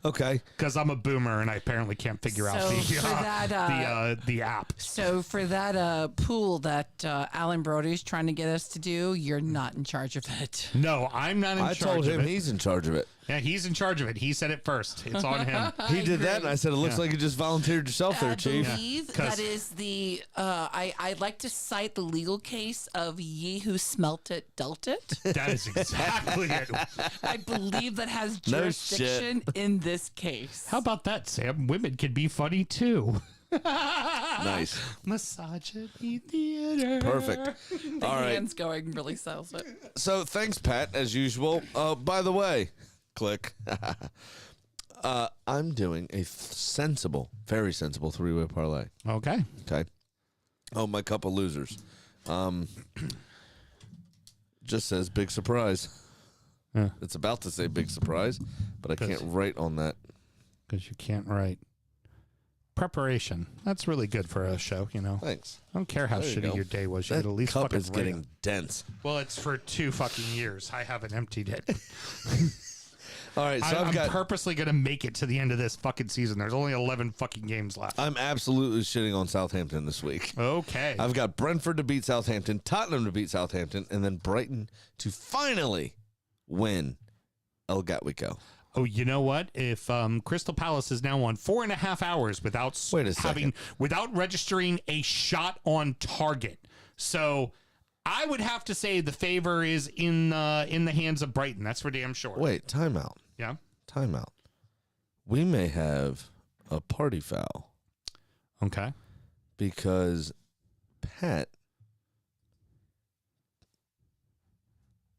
Okay. Because I'm a boomer and I apparently can't figure out So for the app. So for that pool that Alan Brody's trying to get us to do, you're not in charge of it. No, I'm not in I charge told him of it. he's in charge of it. Yeah, he's in charge of it. He said it first. It's on him. He did that, and I said, it looks like you just volunteered yourself there, I Chief. believe that is the. I'd like to cite the legal case of "Ye who smelt it, dealt it." That is exactly it. I believe that has No jurisdiction in this case. How about that, Sam? Women can be funny too. Nice. Misogyny theater. Perfect. The All right. hands going really sells it. So thanks, Pat, as usual. By the way, click. I'm doing a sensible, very sensible 3-way parlay. Okay. Okay. Oh, my cup of losers. Just says big surprise. Yeah. It's about to say big surprise, but I can't write on that. Because you can't write. Preparation. That's really good for a show, you know. Thanks. I don't care how There you shitty go. your day was. You That could at least cup fucking is write getting it. dense. Well, it's for 2 fucking years. I haven't emptied it. All right, so I'm I've got. purposely going to make it to the end of this fucking season. There's only 11 fucking games left. I'm absolutely shitting on Southampton this week. Okay. I've got Brentford to beat Southampton, Tottenham to beat Southampton, and then Brighton to finally win El Gatwico. Oh, you know what? If Crystal Palace is now on 4.5 hours without Wait a second. without registering a shot on target, so I would have to say the favor is in the hands of Brighton. That's for damn sure. Wait, timeout. Yeah. Timeout. We may have a party foul Okay. because Pat.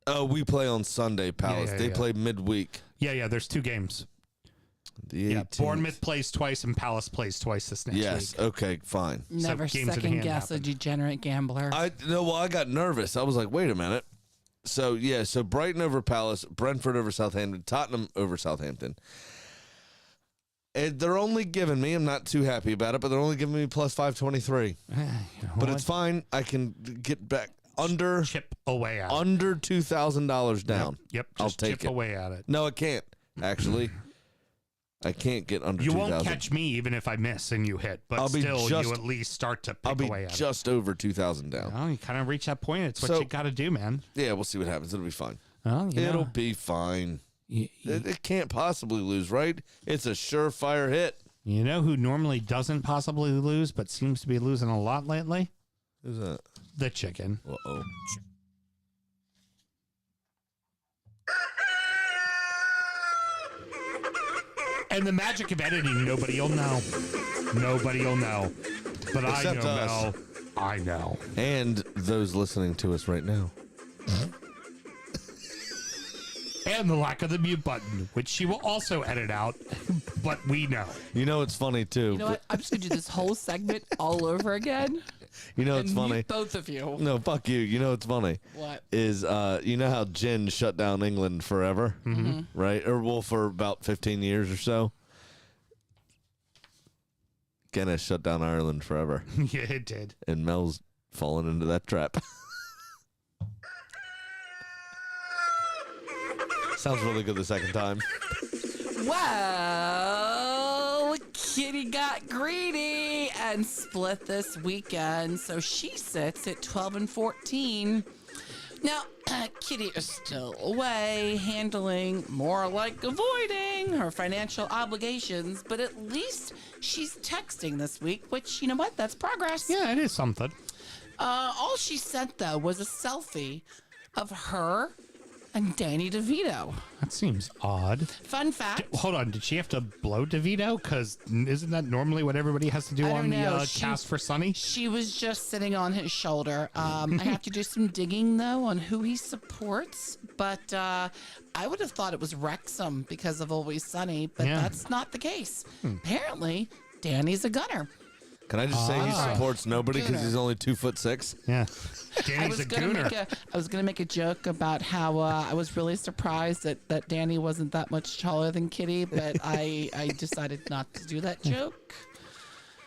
Oh, we play on Sunday, Palace. yeah, they yeah. play midweek. Yeah. There's 2 games. The Yeah. 18th. Bournemouth plays twice and Palace plays twice this next Yes. week. Okay. Fine. Never games in second hand guess a happen. degenerate gambler. I got nervous. I was like, wait a minute. So yeah, so Brighton over Palace, Brentford over Southampton, Tottenham over Southampton. And they're only giving me, I'm not too happy about it, but they're only giving me plus 523. But it's fine. I can get back under Chip away at it. under $2,000 down. Yep. I'll Just take chip it. away at it. No, it can't. Actually, I can't get under You 2,000. won't catch me even if I miss and you hit, but still, you at least start to pick away at it. Just over 2,000 down. Oh, you kind of reach that point. It's what you got to do, man. Yeah, we'll see what happens. It'll be fine. Oh, It'll be fine. It can't possibly lose, right? It's a surefire hit. You know who normally doesn't possibly lose, but seems to be losing a lot lately? Who's that? The chicken. Uh-oh. And the magic of editing, nobody will know. Nobody will know. But Except I us. know. I know. And those listening to us right now. And the lack of the mute button, which she will also edit out, but we know. You know it's funny, too. You know what? I'm just going to do this whole segment all over again. You know it's and funny. mute both of you. No, fuck you. You know it's funny. What? Is, you know how gin shut down England forever? Mm-hmm. Right? Or, well, for about 15 years or so. Guinness shut down Ireland forever. Yeah, it did. And Mel's fallen into that trap. Sounds really good the second time. Well, Kitty got greedy and split this weekend, so she sits at 12-14. Now, Kitty is still away, handling, more like avoiding, her financial obligations, but at least she's texting this week, which, you know what, that's progress. Yeah, it is something. All she sent, though, was a selfie of her and Danny DeVito. That seems odd. Fun fact. Hold on, did she have to blow DeVito? Because isn't that normally what everybody has to do on the cast for Sunny? She was just sitting on his shoulder. I have to do some digging, though, on who he supports. But I would have thought it was Wrexham because of Always Sunny, but that's not the case. Apparently, Danny's a gunner. Can I just say he supports nobody because he's only 2'6"? Yeah. Danny's a gooner. I was going to make a joke about how I was really surprised that Danny wasn't that much taller than Kitty, but I decided not to do that joke.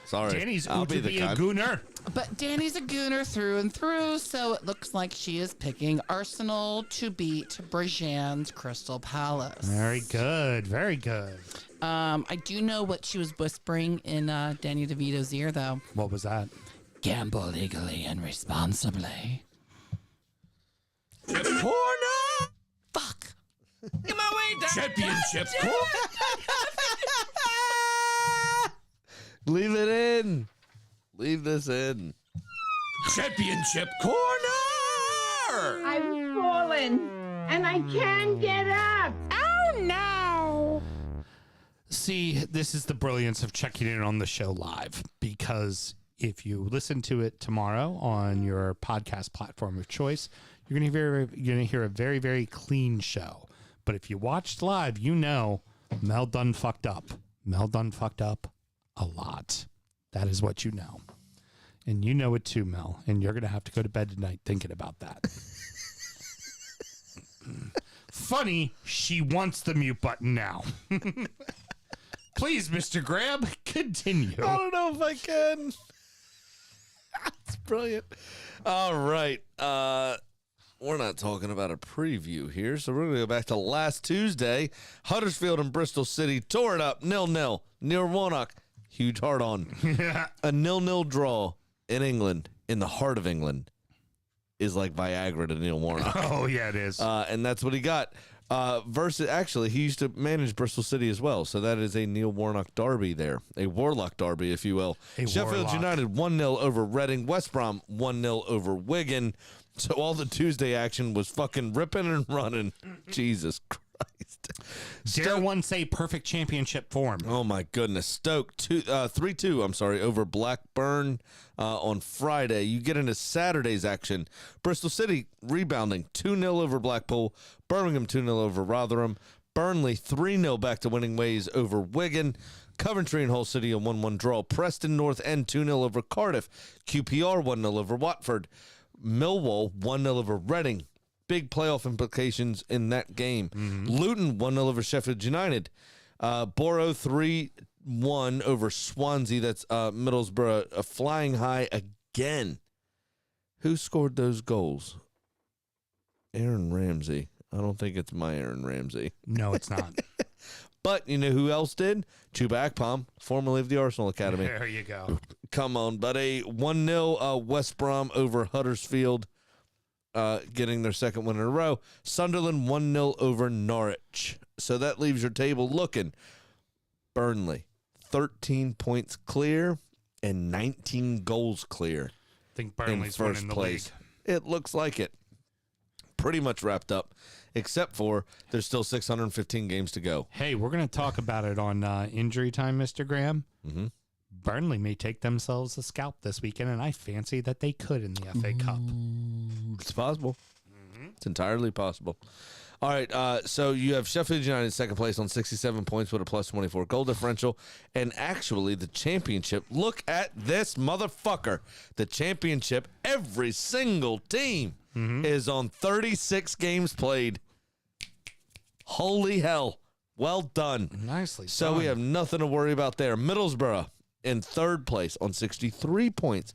Sorry. Danny's I'll to be a gooner. But Danny's a gooner through and through, so it looks like she is picking Arsenal to beat Brejan's Crystal Palace. Very good. Very good. I do know what she was whispering in Danny DeVito's ear, though. What was that? Gamble legally and responsibly. Corner! Fuck. Get my way down. Championship Leave it in. Leave this in. Championship corner! I've fallen and I can't get up. Oh no! See, this is the brilliance of checking in on the show live, because if you listen to it tomorrow on your podcast platform of choice, you're going to hear a very, very clean show. But if you watched live, you know Mel done fucked up. Mel done fucked up a lot. That is what you know. And you know it too, Mel. And you're going to have to go to bed tonight thinking about that. Funny, she wants the mute button now. Please, Mr. Graham, continue. I don't know if I can. It's brilliant. All right. We're not talking about a preview here, so we're going to go back to last Tuesday. Huddersfield and Bristol City tore it up 0-0. Neil Warnock, huge heart on. A 0-0 draw in England, in the heart of England, is like Viagra to Neil Warnock. Oh, yeah, it is. And that's what he got. Versus, actually, he used to manage Bristol City as well, so that is a Neil Warnock derby there, a Warlock derby, if you will. Sheffield United 1-0 over Reading, West Brom 1-0 over Wigan. So all the Tuesday action was fucking ripping and running. Jesus Christ. Dare one say perfect championship form. Oh my goodness. Stoke 3-2, over Blackburn on Friday. You get into Saturday's action. Bristol City rebounding 2-0 over Blackpool. Birmingham 2-0 over Rotherham. Burnley 3-0 back to winning ways over Wigan. Coventry and Hull City a 1-1 draw. Preston North End 2-0 over Cardiff. QPR 1-0 over Watford. Millwall 1-0 over Reading. Big playoff implications in that game. Luton 1-0 over Sheffield United. Borough 3-1 over Swansea. That's Middlesbrough flying high again. Who scored those goals? Aaron Ramsey. I don't think it's my Aaron Ramsey. No, it's not. But you know who else did? Chuba Akpom, formerly of the Arsenal Academy. There you go. Come on, but a 1-0 West Brom over Huddersfield, getting their second win in a row. Sunderland 1-0 over Norwich. So that leaves your table looking. Burnley, 13 points clear and 19 goals clear. I think In Burnley's first winning the place. league. It looks like it. Pretty much wrapped up, except for there's still 615 games to go. Hey, we're going to talk about it on Injury Time, Mr. Graham. Mm-hmm. Burnley may take themselves a scalp this weekend, and I fancy that they could in the FA Cup. It's possible. It's entirely possible. All right, so you have Sheffield United second place on 67 points with a plus 24 goal differential. And actually, the championship, look at this motherfucker. The championship, every single team is on 36 games played. Holy hell. Well done. Nicely So done. we have nothing to worry about there. Middlesbrough in third place on 63 points.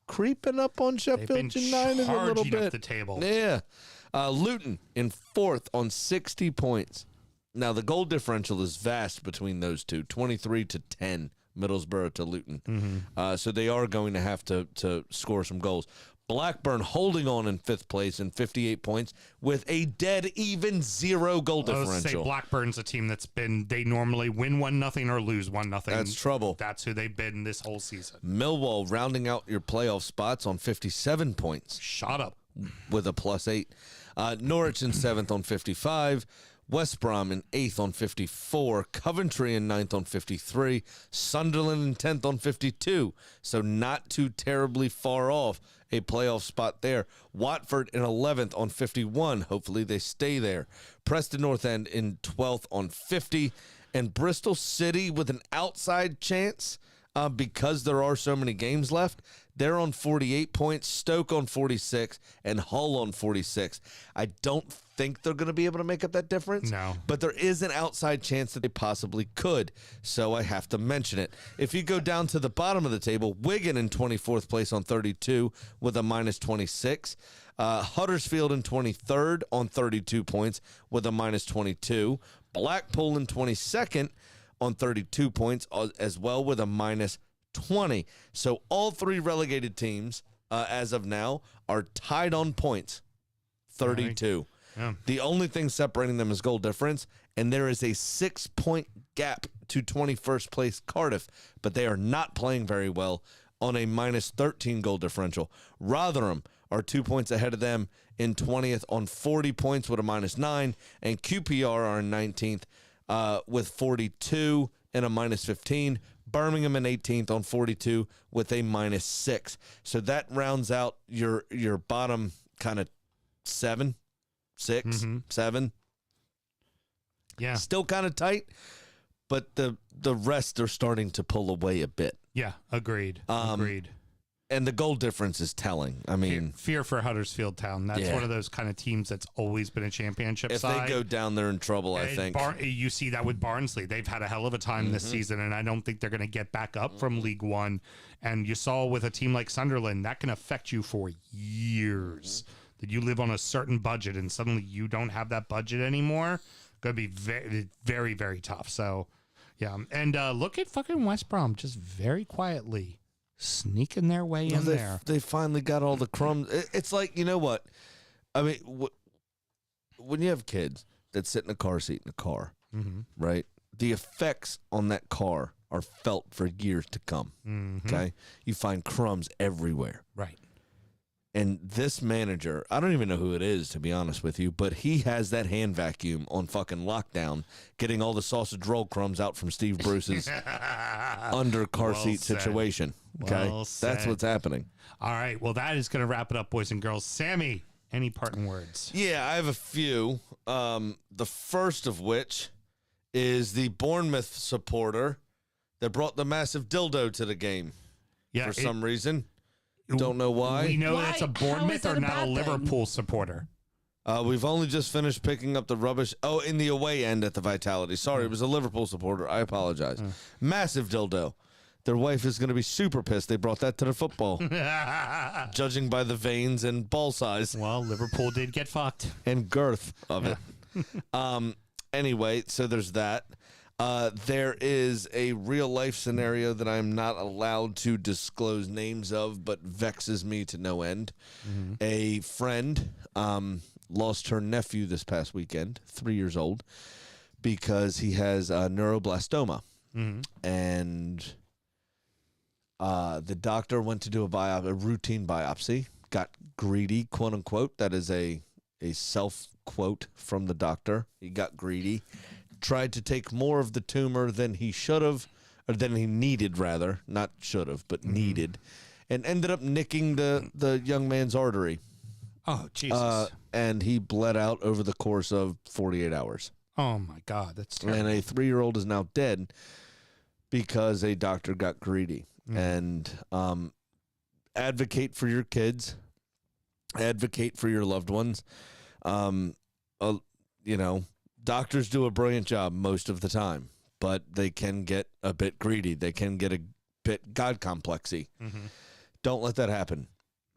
Creeping up on They've been Sheffield United a little charging bit. up the table. Yeah. Luton in fourth on 60 points. Now, the goal differential is vast between those two, 23 to 10, Middlesbrough to Luton. So they are going to have to score some goals. Blackburn holding on in fifth place in 58 points with a dead even 0 goal I was differential. say Blackburn's a team they normally win 1-0 or lose 1-0. That's trouble. That's who they've been this whole season. Millwall rounding out your playoff spots on 57 points. Shut up. With a plus 8. Norwich in 7th on 55. West Brom in 8th on 54. Coventry in 9th on 53. Sunderland in 10th on 52. So not too terribly far off a playoff spot there. Watford in 11th on 51. Hopefully they stay there. Preston North End in 12th on 50. And Bristol City with an outside chance because there are so many games left. They're on 48 points, Stoke on 46, and Hull on 46. I don't think they're going to be able to make up that difference. No. But there is an outside chance that they possibly could, so I have to mention it. If you go down to the bottom of the table, Wigan in 24th place on 32 with a minus 26. Huddersfield in 23rd on 32 points with a minus 22. Blackpool in 22nd on 32 points as well with a minus 20. So all three relegated teams as of now are tied on points, 32. Yeah. The only thing separating them is goal difference, and there is a 6-point gap to 21st place Cardiff, but they are not playing very well on a minus 13 goal differential. Rotherham are 2 points ahead of them in 20th on 40 points with a minus 9, and QPR are in 19th with 42 and a minus 15. Birmingham in 18th on 42 with a minus 6. So that rounds out your bottom kind of 7, 6, 7. Yeah. Still kind of tight, but the rest are starting to pull away a bit. Yeah. Agreed. Agreed. And the goal difference is telling. I mean, Fear for Huddersfield Town. That's Yeah. one of those kind of teams that's always been a championship if side. they go down, they're in trouble, I And think. you see that with Barnsley. They've had a hell of a time this season, and I don't think they're going to get back up from League One. And you saw with a team like Sunderland, that can affect you for years. That you live on a certain budget, and suddenly you don't have that budget anymore. Going to be very, very, very tough. So, yeah. And look at fucking West Brom, just very quietly sneaking their way in there. They finally got all the crumbs. It's like, you know what? I mean, when you have kids that sit in a car seat in a car, right? The effects on that car are felt for years to come. Okay? You find crumbs everywhere. Right. And this manager, I don't even know who it is, to be honest with you, but he has that hand vacuum on fucking lockdown, getting all the sausage roll crumbs out from Steve Bruce's under car Well seat said. situation. Okay? Well That's said. what's happening. All right. Well, that is going to wrap it up, boys and girls. Sammy, any parting words? Yeah, I have a few. The first of which is the Bournemouth supporter that brought the massive dildo to the game Yeah. for some reason. Don't know why. We know Why? that's a How is Bournemouth that or a not a bad thing? Liverpool supporter. We've only just finished picking up the rubbish. Oh, in the away end at the Vitality. Sorry, it was a Liverpool supporter. I apologize. Massive dildo. Their wife is going to be super pissed they brought that to the football, judging by the veins and ball size Well, Liverpool did get fucked. and girth of it. Anyway, so there's that. There is a real life scenario that I'm not allowed to disclose names of, but vexes me to no end. A friend lost her nephew this past weekend, 3 years old, because he has neuroblastoma. And the doctor went to do a routine biopsy, got greedy, quote unquote. That is a self quote from the doctor. He got greedy, tried to take more of the tumor than he should have, or than he needed, rather. Not should have, but needed, and ended up nicking the young man's artery. Oh, Jesus. And he bled out over the course of 48 hours. Oh, my God. That's terrible. And a 3-year-old is now dead because a doctor got greedy. And advocate for your kids. Advocate for your loved ones. Doctors do a brilliant job most of the time, but they can get a bit greedy. They can get a bit God complexy. Don't let that happen.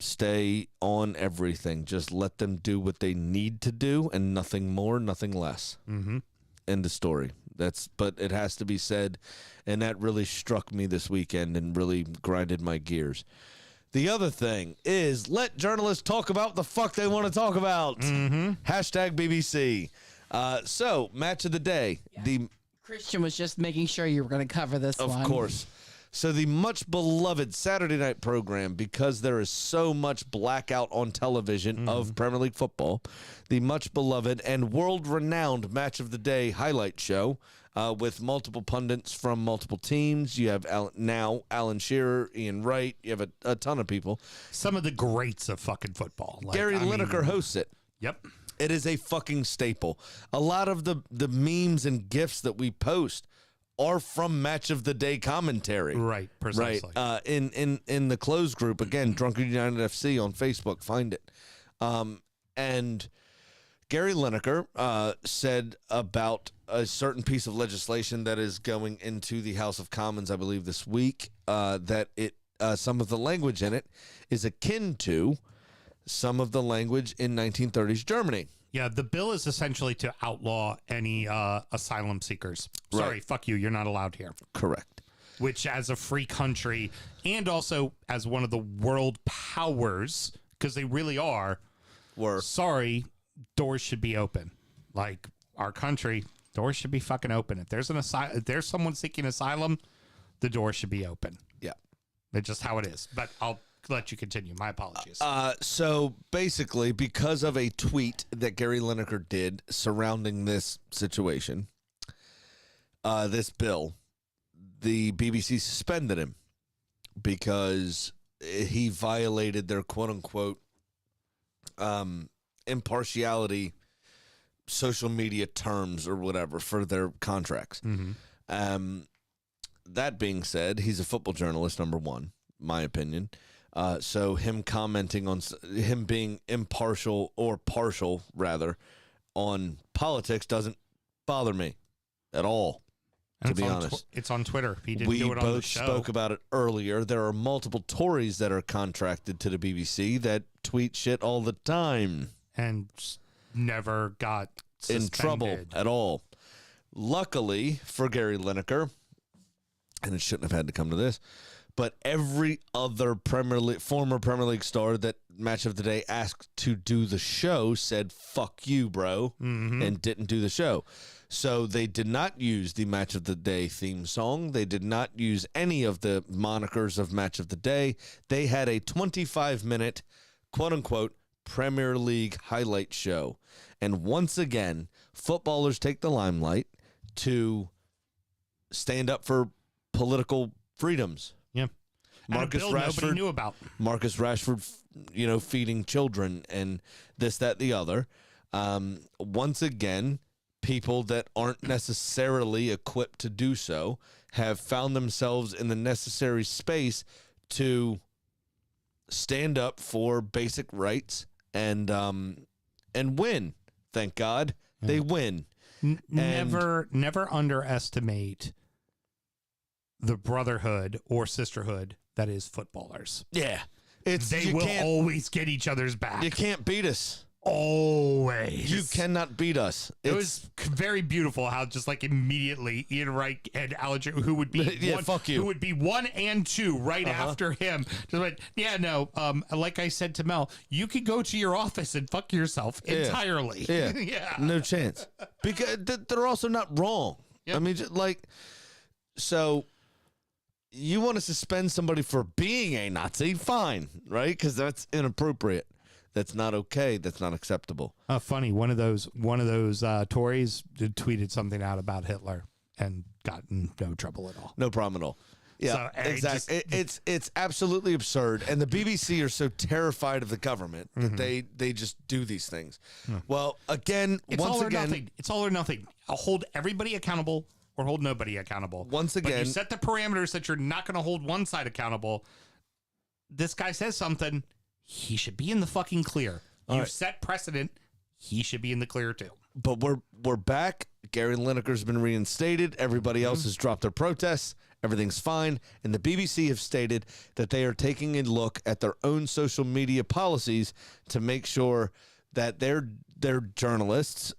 Stay on everything. Just let them do what they need to do and nothing more, nothing less. End of story. But it has to be said, and that really struck me this weekend and really grinded my gears. The other thing is, let journalists talk about the fuck they want to talk about. Hashtag BBC. So, match of the day. Yeah. Christian was just making sure you were going to cover this one. Of course. So the much beloved Saturday night program, because there is so much blackout on television of Premier League football, the much beloved and world-renowned match of the day highlight show with multiple pundits from multiple teams. You have Alan Shearer, Ian Wright. You have a ton of people. Some of the greats of fucking football. Gary Lineker hosts it. Yep. It is a fucking staple. A lot of the memes and GIFs that we post are from match of the day commentary. Right, precisely. Right. In the closed group, again, Drunkard United FC on Facebook, find it. And Gary Lineker said about a certain piece of legislation that is going into the House of Commons, I believe, this week, that some of the language in it is akin to some of the language in 1930s Germany. Yeah, the bill is essentially to outlaw any asylum seekers. Sorry, Right. fuck you, you're not allowed here. Correct. Which, as a free country, and also as one of the world powers, because they really are, sorry, doors should be open. Like, our country, doors should be fucking open. If there's someone seeking asylum, the door should be open. Yeah. It's just how it is. But I'll let you continue. My apologies. So basically, because of a tweet that Gary Lineker did surrounding this situation, this bill, the BBC suspended him because he violated their quote-unquote impartiality social media terms or whatever for their contracts. That being said, he's a football journalist, number one, my opinion. So him commenting on him being impartial or partial, rather, on politics doesn't bother me at all, to be honest. It's on Twitter. He didn't do it on the show. We both spoke about it earlier. There are multiple Tories that are contracted to the BBC that tweet shit all the time. And never got suspended. In trouble at all. Luckily for Gary Lineker, and it shouldn't have had to come to this, but every other former Premier League star that Match of the Day asked to do the show said, fuck you, bro, and didn't do the show. So they did not use the Match of the Day theme song. They did not use any of the monikers of Match of the Day. They had a 25-minute, quote-unquote, Premier League highlight show. And once again, footballers take the limelight to stand up for political freedoms. Yeah. Marcus nobody Rashford knew about. Marcus Rashford, feeding children and this, that, the other. Once again, people that aren't necessarily equipped to do so have found themselves in the necessary space to stand up for basic rights and win. Thank God they win. Never underestimate the brotherhood or sisterhood that is footballers. Yeah. They will always get each other's back. You can't beat us. Always. You cannot beat us. It was very beautiful how just like immediately Ian Reich and Alger, who would be fuck you. who would be 1 and 2 right after him, just went, yeah, no. Like I said to Mel, you could go to your office and fuck yourself entirely. Yeah, Yeah. no chance. Because they're also not wrong. Yep. I mean, so you want to suspend somebody for being a Nazi? Fine, right? Because that's inappropriate. That's not okay. That's not acceptable. Funny. One of those Tories tweeted something out about Hitler and got in no trouble at all. No problem at all. Yeah, So, exactly. It's absolutely absurd, and the BBC are so terrified of the government that they just do these things. Well, again, It's all or nothing. It's all or nothing. I'll hold everybody accountable or hold nobody accountable. Once But again, you set the parameters that you're not going to hold one side accountable. This guy says something. He should be in the fucking clear. You've set precedent. He should be in the clear too. but we're back. Gary Lineker's been reinstated. Everybody else has dropped their protests. Everything's fine. And the BBC have stated that they are taking a look at their own social media policies to make sure that their journalists,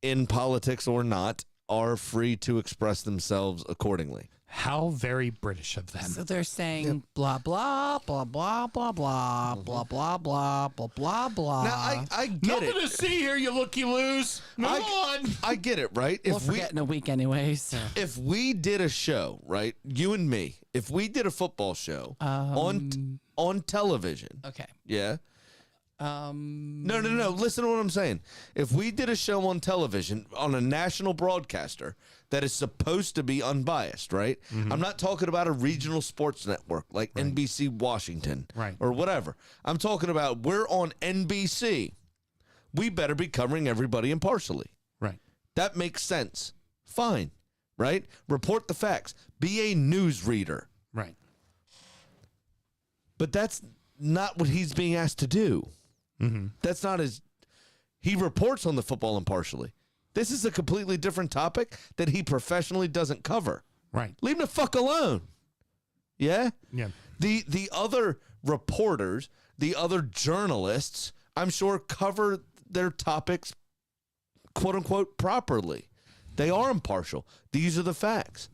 in politics or not, are free to express themselves accordingly. How very British of them. So they're saying blah, blah, blah, blah, blah, blah, blah, blah, blah, blah, blah, blah. Now, I get Nothing it. to see here, you looky-loos. Move on. I get it, right? We'll forget in a week anyways. If we did a show, right, you and me, if we did a football show on television, Okay. yeah. No. Listen to what I'm saying. If we did a show on television on a national broadcaster that is supposed to be unbiased, right? I'm not talking about a regional sports network like NBC Washington or whatever. I'm talking about we're on NBC. We better be covering everybody impartially. Right. That makes sense. Fine, right? Report the facts. Be a news reader. Right. But that's not what he's being asked to do. That's not his. He reports on the football impartially. This is a completely different topic that he professionally doesn't cover. Right. Leave him the fuck alone. Yeah? Yeah. The other reporters, the other journalists, I'm sure cover their topics, quote unquote, properly. They are impartial. These are the facts.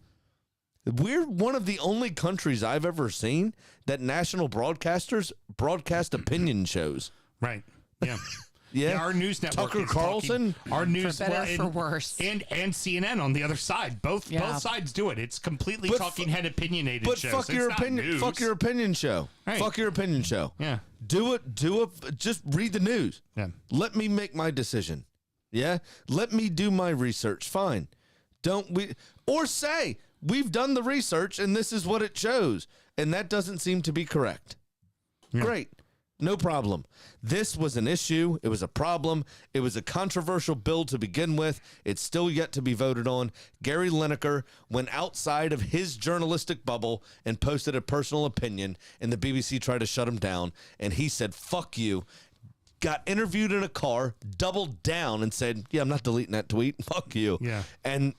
We're one of the only countries I've ever seen that national broadcasters broadcast opinion shows. Right. Yeah. Yeah. Our news network. Tucker is Carlson. talking- Our news. For better, well, for worse. And CNN on the other side. Both sides do it. It's completely But talking head opinionated But shows. fuck It's your not opinion. news. Fuck your opinion show. Right. Fuck your opinion show. Yeah. Do it. Just read the news. Yeah. Let me make my decision. Yeah. Let me do my research. Fine. Don't we? Or say we've done the research and this is what it shows, and that doesn't seem to be correct. Yeah. Great. No problem. This was an issue. It was a problem. It was a controversial bill to begin with. It's still yet to be voted on. Gary Lineker went outside of his journalistic bubble and posted a personal opinion, and the BBC tried to shut him down. And he said, fuck you. Got interviewed in a car, doubled down, and said, yeah, I'm not deleting that tweet. Fuck you. Yeah. And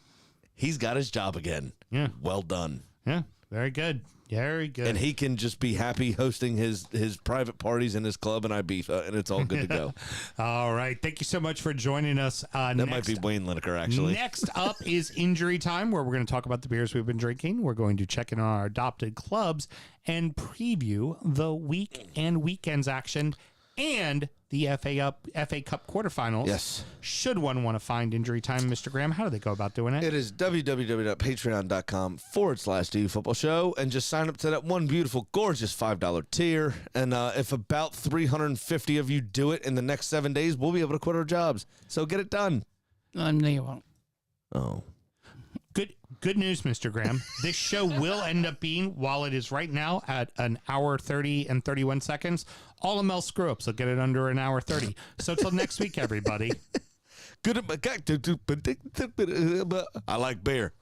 he's got his job again. Yeah. Well done. Yeah. Very good. Very good. And he can just be happy hosting his private parties in his club in Ibiza, and it's all good to go. All right. Thank you so much for joining us. That might be Wayne Lineker, actually. Next up is Injury Time, where we're going to talk about the beers we've been drinking. We're going to check in on our adopted clubs and preview the week and weekends action and the FA Cup quarterfinals. Yes. Should one want to find Injury Time, Mr. Graham, how do they go about doing it? It is www.patreon.com/DU Football Show, and just sign up to that one beautiful, gorgeous $5 tier. And if about 350 of you do it in the next 7 days, we'll be able to quit our jobs. So get it done. No, you won't. Oh. Good news, Mr. Graham. This show will end up being, while it is right now at an hour 30 and 31 seconds, all of Mel's screw-ups will get it under an hour 30. So till next week, everybody. Good. I like beer.